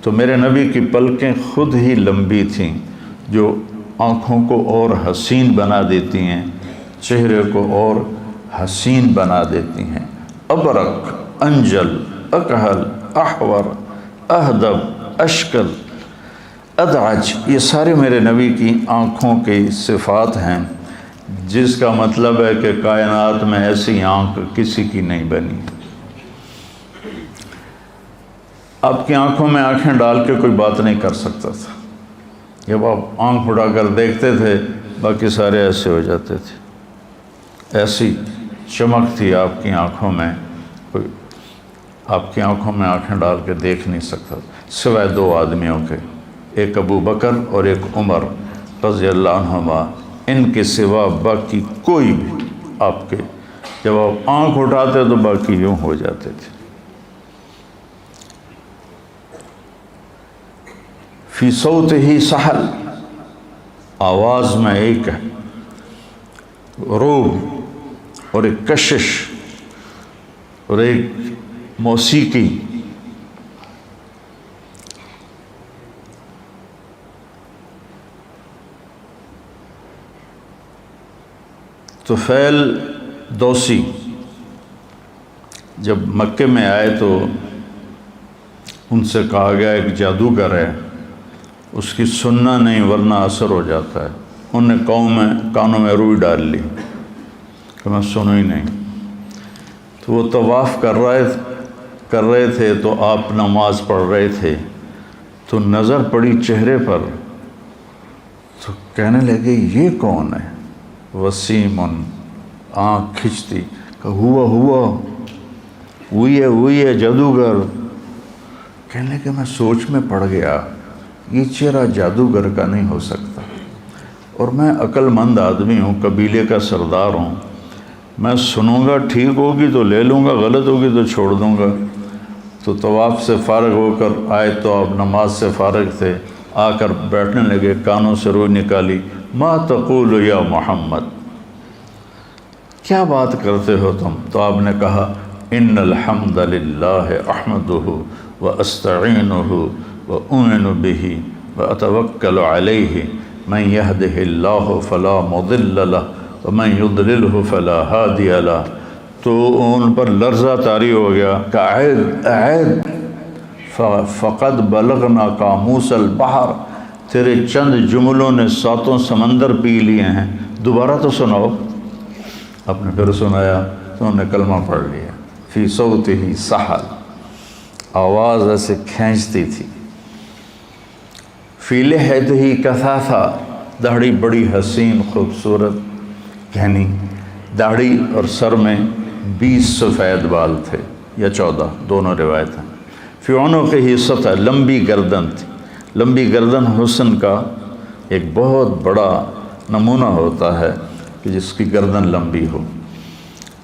Speaker 1: تو میرے نبی کی پلکیں خود ہی لمبی تھیں جو آنکھوں کو اور حسین بنا دیتی ہیں، چہرے کو اور حسین بنا دیتی ہیں. ابرق، انجل، اکحل، احور، اہدب، اشکل، ادعج، یہ سارے میرے نبی کی آنکھوں کی صفات ہیں، جس کا مطلب ہے کہ کائنات میں ایسی آنکھ کسی کی نہیں بنی. آپ کی آنکھوں میں آنکھیں ڈال کے کوئی بات نہیں کر سکتا تھا. جب آپ آنکھ اٹھا کر دیکھتے تھے باقی سارے ایسے ہو جاتے تھے. ایسی چمک تھی آپ کی آنکھوں میں، کوئی آپ کی آنکھوں میں آنکھیں ڈال کے دیکھ نہیں سکتا سوائے دو آدمیوں کے، ایک ابو بکر اور ایک عمر رضی اللہ عنہما. ان کے سوا باقی کوئی بھی آپ کے جب آپ آنکھ اٹھاتے تو باقی یوں ہو جاتے تھے. فی صوتہ سحل، آواز میں ایک روح اور ایک کشش اور ایک موسیقی. طفیل دوسی جب مکے میں آئے تو ان سے کہا گیا ایک جادوگر ہے، اس کی سننا نہیں ورنہ اثر ہو جاتا ہے. ان نے کانوں میں روئی ڈال لی کہ میں سنوں ہی نہیں. تو وہ طواف کر رہے تھے تو آپ نماز پڑھ رہے تھے تو نظر پڑی چہرے پر، تو کہنے لگے یہ کون ہے؟ وسیم، آنکھ کھنچتی کہ وہی ہے جادوگر. کہنے لگے میں سوچ میں پڑ گیا یہ چہرہ جادوگر کا نہیں ہو سکتا، اور میں عقل مند آدمی ہوں، قبیلے کا سردار ہوں، میں سنوں گا ٹھیک ہوگی تو لے لوں گا، غلط ہوگی تو چھوڑ دوں گا. تو طواف سے فارغ ہو کر آئے تو آپ نماز سے فارغ تھے، آ کر بیٹھنے لگے، کانوں سے روئی نکالی. ما تقول یا محمد، کیا بات کرتے ہو تم؟ تو آپ نے کہا ان الحمد للہ احمدہ واستعینہ واؤمن بہ واتوکل علیہ من یہدہ اللہ فلا مضل لہ ومن یضللہ فلا ہادی لہ. تو ان پر لرزہ طاری ہو گیا کہ اعد فقد بلغنا قاموس البحر، تیرے چند جملوں نے ساتوں سمندر پی لیے ہیں، دوبارہ تو سناؤ. آپ نے پھر سنایا تو انہوں نے کلمہ پڑھ لیا. فی صوتہ سحل، آواز ایسے کھینچتی تھی. فی لحیتہ کثافہ، داڑھی بڑی حسین خوبصورت گھنی داڑھی، اور سر میں 20 سفید بال تھے یا 14، دونوں روایت ہیں. فی عنقہ سطح، لمبی گردن تھی. لمبی گردن حسن کا ایک بہت بڑا نمونہ ہوتا ہے کہ جس کی گردن لمبی ہو،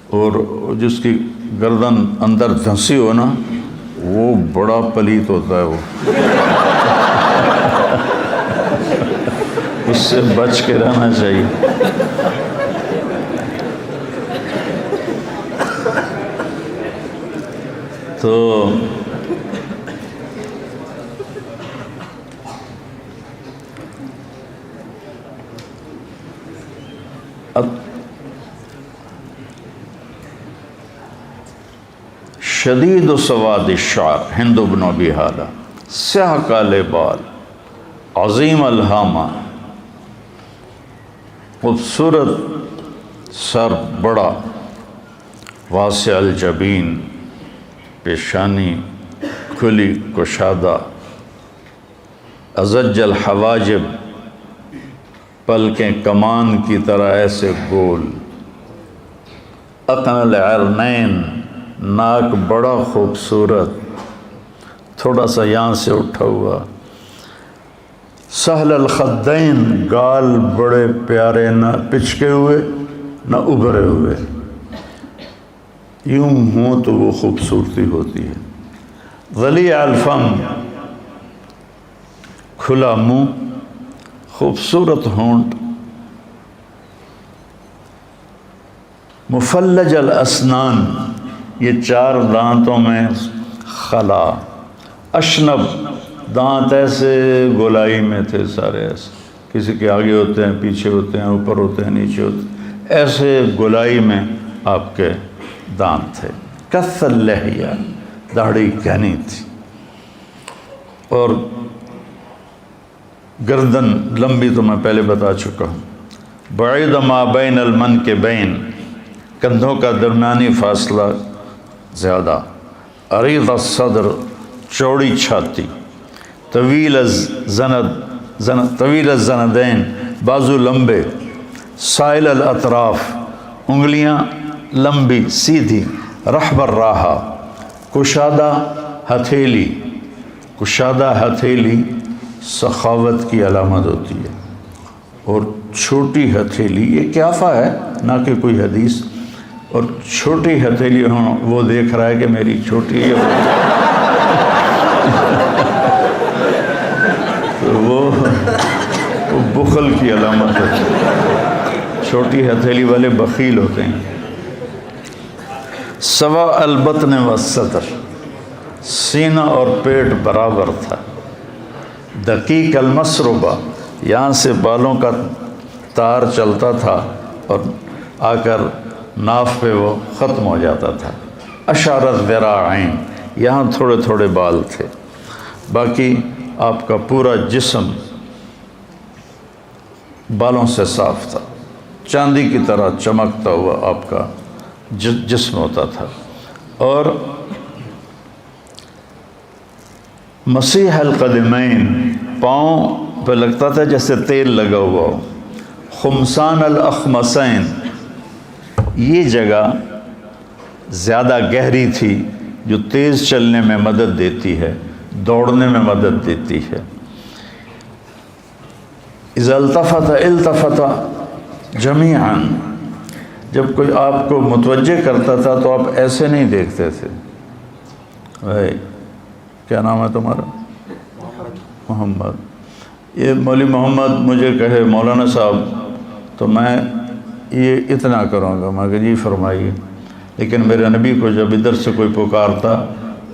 Speaker 1: اور جس کی گردن اندر دھنسی ہو نا وہ بڑا پلیت ہوتا ہے. وہ اس سے بچ کے رہنا چاہیے. تو شدید و سواد الشعر، ہند بن ابی حالہ، سیاہ کالے بال، عظیم الہامہ، خوبصورت سر بڑا، واسع الجبین، پیشانی کھلی کشادہ، ازج الحواجب، پلکیں کمان کی طرح ایسے گول، اقن العرنین، ناک بڑا خوبصورت، تھوڑا سا یہاں سے اٹھا ہوا، سہل الخدین، گال بڑے پیارے، نہ پچکے ہوئے نہ ابھرے ہوئے، یوں ہوں تو وہ خوبصورتی ہوتی ہے، ضلیع الفم، کھلا منہ، خوبصورت ہونٹ، مفلج الاسنان، یہ 4 دانتوں میں خلا، اشنب، دانت ایسے گولائی میں تھے سارے، ایسے کسی کے آگے ہوتے ہیں، پیچھے ہوتے ہیں، اوپر ہوتے ہیں، نیچے ہوتے ہیں، ایسے گولائی میں آپ کے دانت تھے، کث اللحیہ، داڑھی گھنی تھی، اور گردن لمبی تو میں پہلے بتا چکا ہوں، بعید ما بین المنکبین، کندھوں کا درمیانی فاصلہ زیادہ، عریض الصدر، چوڑی چھاتی، طویل الزندین، بازو لمبے، سائل الاطراف، انگلیاں لمبی سیدھی، رحب الراحہ، کشادہ ہتھیلی، کشادہ ہتھیلی سخاوت کی علامت ہوتی ہے، اور چھوٹی ہتھیلی یہ قیافہ ہے نہ کہ کوئی حدیث، اور چھوٹی ہتھیلی وہ دیکھ رہا ہے کہ میری چھوٹی ہے، تو وہ بخل کی علامت ہے، چھوٹی ہتھیلی والے بخیل ہوتے ہیں۔ سوا البطن والصدر، سینہ اور پیٹ برابر تھا، دقیق المسربہ، یہاں سے بالوں کا تار چلتا تھا اور آ کر ناف پہ وہ ختم ہو جاتا تھا، اشارت ذراعین، یہاں تھوڑے تھوڑے بال تھے، باقی آپ کا پورا جسم بالوں سے صاف تھا، چاندی کی طرح چمکتا ہوا آپ کا جسم ہوتا تھا، اور مسیح القدمین، پاؤں پہ لگتا تھا جیسے تیل لگا ہوا ہو، خمسان الاخمسین، یہ جگہ زیادہ گہری تھی جو تیز چلنے میں مدد دیتی ہے، دوڑنے میں مدد دیتی ہے، اذا التفت التفت جمیعا، جب کوئی آپ کو متوجہ کرتا تھا تو آپ ایسے نہیں دیکھتے تھے، بھائی کیا نام ہے تمہارا؟ محمد، یہ مولوی محمد مجھے کہے مولانا صاحب تو میں یہ اتنا کروں گا، میں کہ جی فرمائیے، لیکن میرے نبی کو جب ادھر سے کوئی پکارتا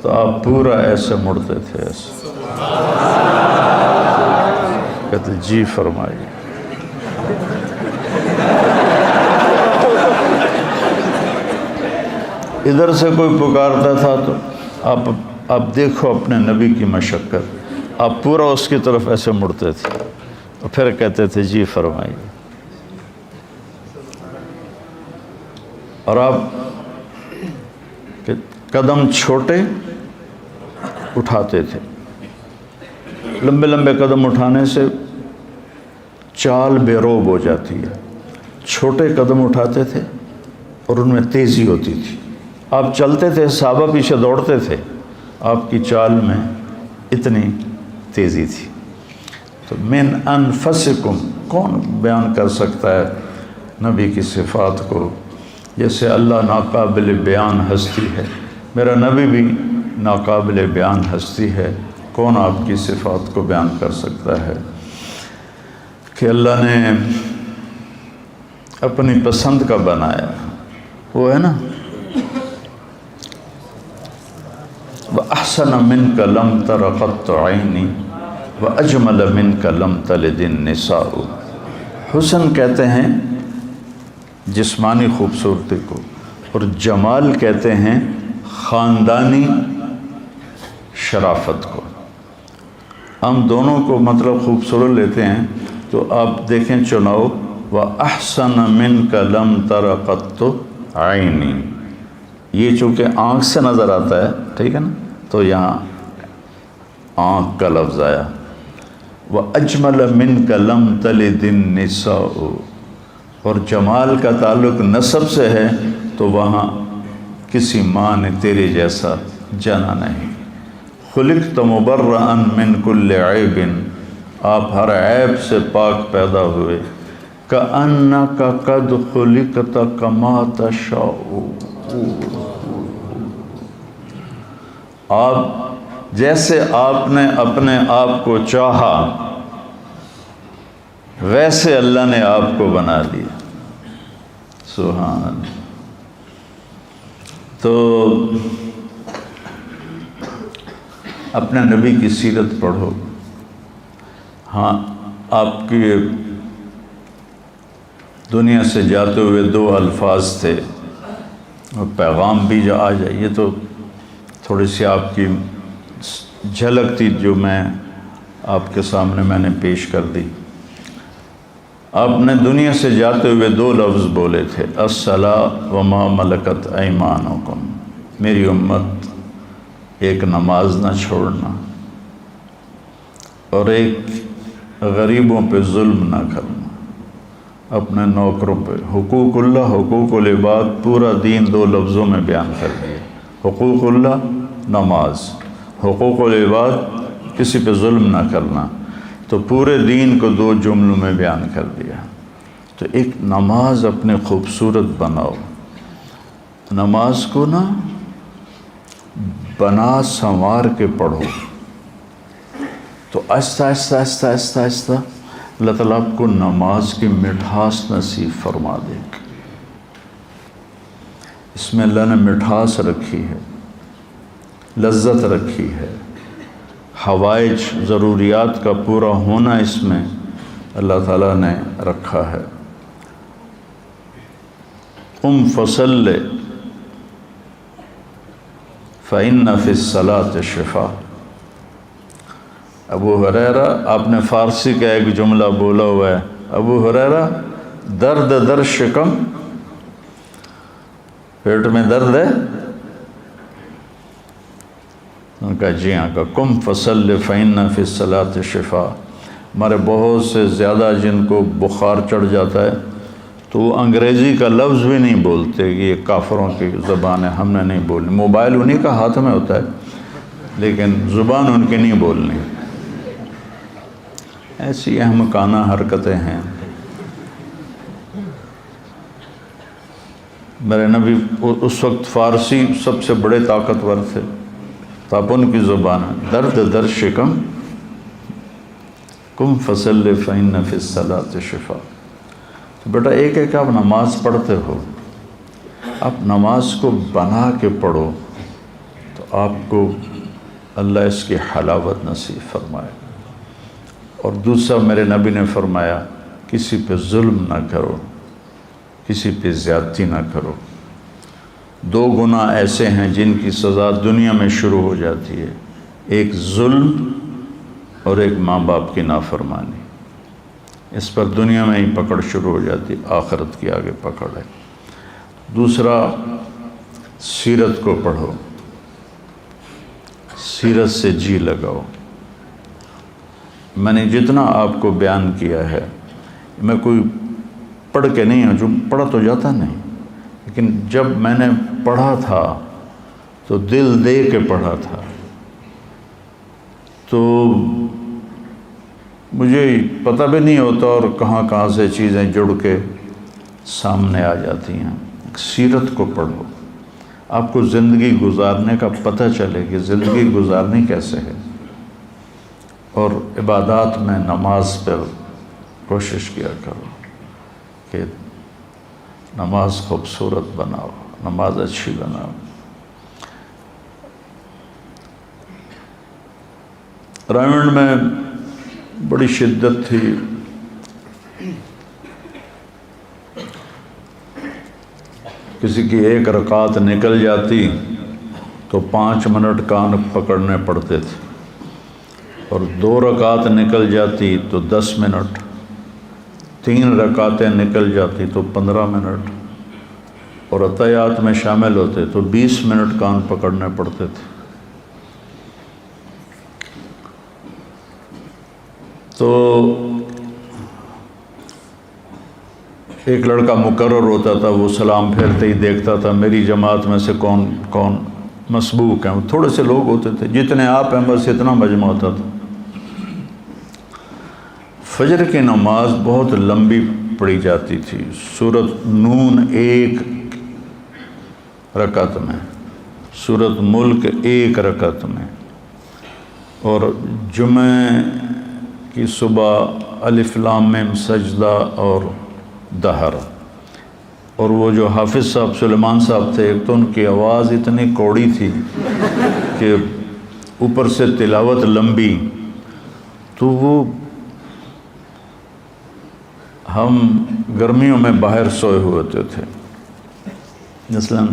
Speaker 1: تو آپ پورا ایسے مڑتے تھے، ایسے کہتے جی فرمائیے۔ ادھر سے کوئی پکارتا تھا تو آپ دیکھو اپنے نبی کی مشقت، آپ پورا اس کی طرف ایسے مڑتے تھے اور پھر کہتے تھے جی فرمائیے، اور آپ قدم چھوٹے اٹھاتے تھے، لمبے لمبے قدم اٹھانے سے چال بے روب ہو جاتی ہے، چھوٹے قدم اٹھاتے تھے اور ان میں تیزی ہوتی تھی، آپ چلتے تھے صحابہ پیچھے دوڑتے تھے، آپ کی چال میں اتنی تیزی تھی۔ تو من انفسکم، کون بیان کر سکتا ہے نبی کی صفات کو؟ جیسے اللہ ناقابل بیان ہستی ہے، میرا نبی بھی ناقابل بیان ہستی ہے، کون آپ کی صفات کو بیان کر سکتا ہے؟ کہ اللہ نے اپنی پسند کا بنایا، وہ ہے نا وَأَحْسَنَ مِنْكَ لَمْ تَرَ قَطُّ عَيْنِي وَأَجْمَلَ مِنْكَ لَمْ تَلِدِ النِّسَاءُ۔ حسن کہتے ہیں جسمانی خوبصورتی کو، اور جمال کہتے ہیں خاندانی شرافت کو۔ ہم دونوں کو مطلب خوبصورت لیتے ہیں، تو آپ دیکھیں چناؤ وَأَحْسَنَ مِنْكَ لَمْ تَرَ قَطُّ عَيْنِي، یہ چونکہ آنکھ سے نظر آتا ہے، ٹھیک ہے نا، تو یہاں آنکھ کا لفظ آیا۔ وَأَجْمَلَ مِنْكَ لَمْ تَلِدِ النِّسَاءُ، اور جمال کا تعلق نسب سے ہے تو وہاں کسی ماں نے تیرے جیسا جنا نہیں۔ خلقت مبرأ من کل عیب، آپ ہر عیب سے پاک پیدا ہوئے۔ کأنک قد خلقت کما تشاء، آپ جیسے آپ نے اپنے آپ کو چاہا ویسے اللہ نے آپ کو بنا لیا۔ سبحان اللہ۔ تو اپنے نبی کی سیرت پڑھو۔ ہاں، آپ کی دنیا سے جاتے ہوئے 2 الفاظ تھے، اور پیغام بھی جو آ جائے، یہ تو تھوڑی سی آپ کی جھلک تھی جو میں آپ کے سامنے میں نے پیش کر دی۔ آپ نے دنیا سے جاتے ہوئے 2 لفظ بولے تھے، الصلاۃ وما ملکت ایمانکم، میری امت ایک نماز نہ چھوڑنا، اور ایک غریبوں پہ ظلم نہ کرنا، اپنے نوکروں پہ۔ حقوق اللہ، حقوق العباد، پورا دین 2 لفظوں میں بیان کر دیا۔ حقوق اللہ نماز، حقوق العباد کسی پہ ظلم نہ کرنا، تو پورے دین کو 2 جملوں میں بیان کر دیا۔ تو ایک نماز اپنے خوبصورت بناؤ، نماز کو نا بنا سنوار کے پڑھو، تو آہستہ آہستہ آہستہ آہستہ آہستہ اللہ تعالیٰ آپ کو نماز کی مٹھاس نصیب فرما دے گا۔ اس میں اللہ نے مٹھاس رکھی ہے، لذت رکھی ہے، حوائج ضروریات کا پورا ہونا اس میں اللہ تعالیٰ نے رکھا ہے۔ قم فصل فإن فی الصلاۃ شفاء۔ ابو ہریرہ، آپ نے فارسی کا ایک جملہ بولا ہوا ہے، ابو ہریرہ درد در شکم، پیٹ میں درد ہے؟ ان کا جی ہاں، کا قم فصل فإن فی الصلاۃ شفاء۔ ہمارے بہت سے زیادہ جن کو بخار چڑھ جاتا ہے تو وہ انگریزی کا لفظ بھی نہیں بولتے، یہ کافروں کی زبان ہے، ہم نے نہیں بولنی۔ موبائل انہی کا ہاتھ میں ہوتا ہے لیکن زبان ان کی نہیں بولنی۔ ایسی احمقانہ حرکتیں ہیں۔ میرے نبی اس وقت فارسی سب سے بڑے طاقتور تھے، تو آپ ان کی زبان ہے، درد در شکم، قم فصل فإن فی الصلاۃ شفاء۔ تو بیٹا ایک ایک آپ نماز پڑھتے ہو، آپ نماز کو بنا کے پڑھو تو آپ کو اللہ اس کی حلاوت نصیب فرمائے۔ اور دوسرا میرے نبی نے فرمایا، کسی پہ ظلم نہ کرو، کسی پہ زیادتی نہ کرو۔ 2 گناہ ایسے ہیں جن کی سزا دنیا میں شروع ہو جاتی ہے، ایک ظلم اور ایک ماں باپ کی نافرمانی۔ اس پر دنیا میں ہی پکڑ شروع ہو جاتی، آخرت کی آگے پکڑ ہے۔ دوسرا، سیرت کو پڑھو، سیرت سے جی لگاؤ۔ میں نے جتنا آپ کو بیان کیا ہے، میں کوئی پڑھ کے نہیں ہوں، جو پڑھا تو جاتا نہیں، لیکن جب میں نے پڑھا تھا تو دل دے کے پڑھا تھا، تو مجھے پتہ بھی نہیں ہوتا اور کہاں کہاں سے چیزیں جڑ کے سامنے آ جاتی ہیں۔ سیرت کو پڑھو، آپ کو زندگی گزارنے کا پتہ چلے کہ زندگی گزارنی کیسے ہے۔ اور عبادات میں نماز پر کوشش کیا کرو کہ نماز خوبصورت بناؤ، نماز اچھی بناؤ۔ رائمنڈ میں بڑی شدت تھی، کسی کی 1 رکعت نکل جاتی تو 5 منٹ کان پکڑنے پڑتے تھے، اور 2 رکعت نکل جاتی تو 10 منٹ، 3 رکعتیں نکل جاتی تو 15 منٹ، اور عطیات میں شامل ہوتے تو 20 منٹ کان پکڑنے پڑتے تھے۔ تو ایک لڑکا مقرر ہوتا تھا، وہ سلام پھیرتے ہی دیکھتا تھا میری جماعت میں سے کون کون مسبوق ہیں۔ تھوڑے سے لوگ ہوتے تھے، جتنے آپ ہیں بس اتنا مجمع ہوتا تھا۔ فجر کی نماز بہت لمبی پڑھی جاتی تھی، سورۃ نون 1 رکعت میں، سورۃ ملک 1 رکعت میں، اور جمعہ کی صبح الف لام میم سجدہ اور دہر۔ اور وہ جو حافظ صاحب سلیمان صاحب تھے، ایک تو ان کی آواز اتنی کوڑی تھی کہ اوپر سے تلاوت لمبی، تو وہ ہم گرمیوں میں باہر سوئے ہوتے تھے۔ مثلاً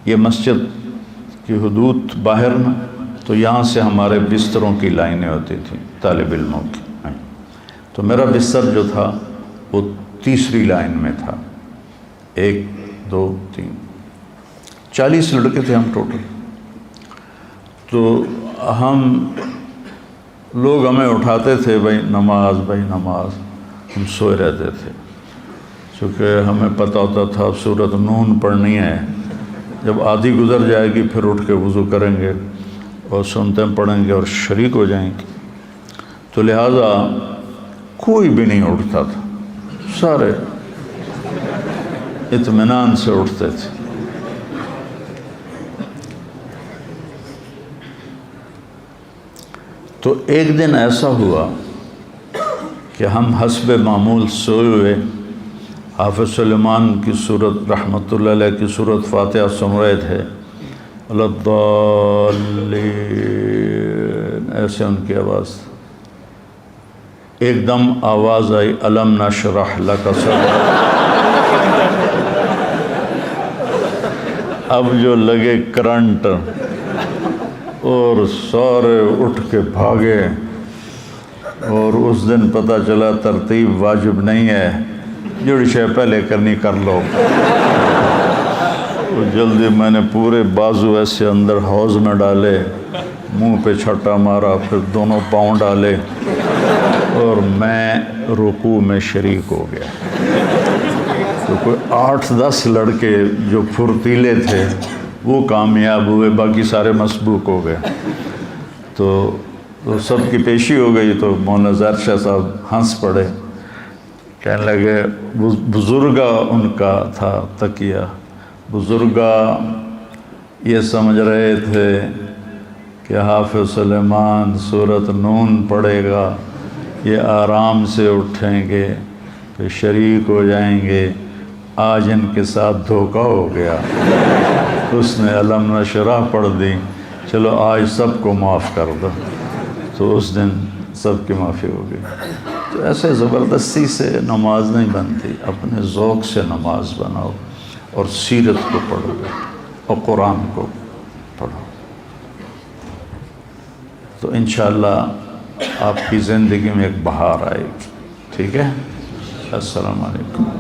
Speaker 1: یہ مسجد کی حدود باہر نا، تو یہاں سے ہمارے بستروں کی لائنیں ہوتی تھیں طالب علموں کی، تو میرا بستر جو تھا وہ 3ری لائن میں تھا، 1 2 3 40 لڑکے تھے ہم ٹوٹل۔ تو لوگ ہمیں اٹھاتے تھے، بھائی نماز، بھائی نماز، ہم سوئے رہتے تھے، چونکہ ہمیں پتہ ہوتا تھا اب سورۃ نون پڑھنی ہے، جب آدھی گزر جائے گی پھر اٹھ کے وضو کریں گے اور سنتیں پڑھیں گے اور شریک ہو جائیں گے۔ تو لہٰذا کوئی بھی نہیں اٹھتا تھا، سارے اطمینان سے اٹھتے تھے۔ تو ایک دن ایسا ہوا کہ ہم حسب معمول سوئے ہوئے، حافظ سلیمان کی سورت رحمۃ اللہ علیہ کی سورت فاتحہ سن رہے تھے، الضالین ایسے ان کی آواز، ایک دم آواز آئی الم نشرح لک صدرک۔ اب جو لگے کرنٹ، اور سارے اٹھ کے بھاگے، اور اس دن پتہ چلا ترتیب واجب نہیں ہے، جو شے پہلے کرنی کر لو۔ تو جلدی میں نے پورے بازو ایسے اندر حوض میں ڈالے، منہ پہ چھٹا مارا، پھر دونوں پاؤں ڈالے، اور میں رکوع میں شریک ہو گیا۔ تو کوئی 8-10 لڑکے جو پھرتیلے تھے وہ کامیاب ہوئے، باقی سارے مسبوق ہو گئے۔ تو سب کی پیشی ہو گئی، تو مولانا ظاہر شاہ صاحب ہنس پڑے، کہنے لگے بزرگا ان کا تھا تکیہ، بزرگا یہ سمجھ رہے تھے کہ حافظ سلیمان سورۃ نون پڑھے گا، یہ آرام سے اٹھیں گے، پھر شریک ہو جائیں گے، آج ان کے ساتھ دھوکہ ہو گیا۔ اس نے الم نشرح پڑھ دی، چلو آج سب کو معاف کر دو، تو اس دن سب کی معافی ہو گئی۔ تو ایسے زبردستی سے نماز نہیں بنتی، اپنے ذوق سے نماز بناؤ، اور سیرت کو پڑھو اور قرآن کو پڑھو، تو انشاءاللہ آپ کی زندگی میں ایک بہار آئے گی۔ ٹھیک ہے، السلام علیکم۔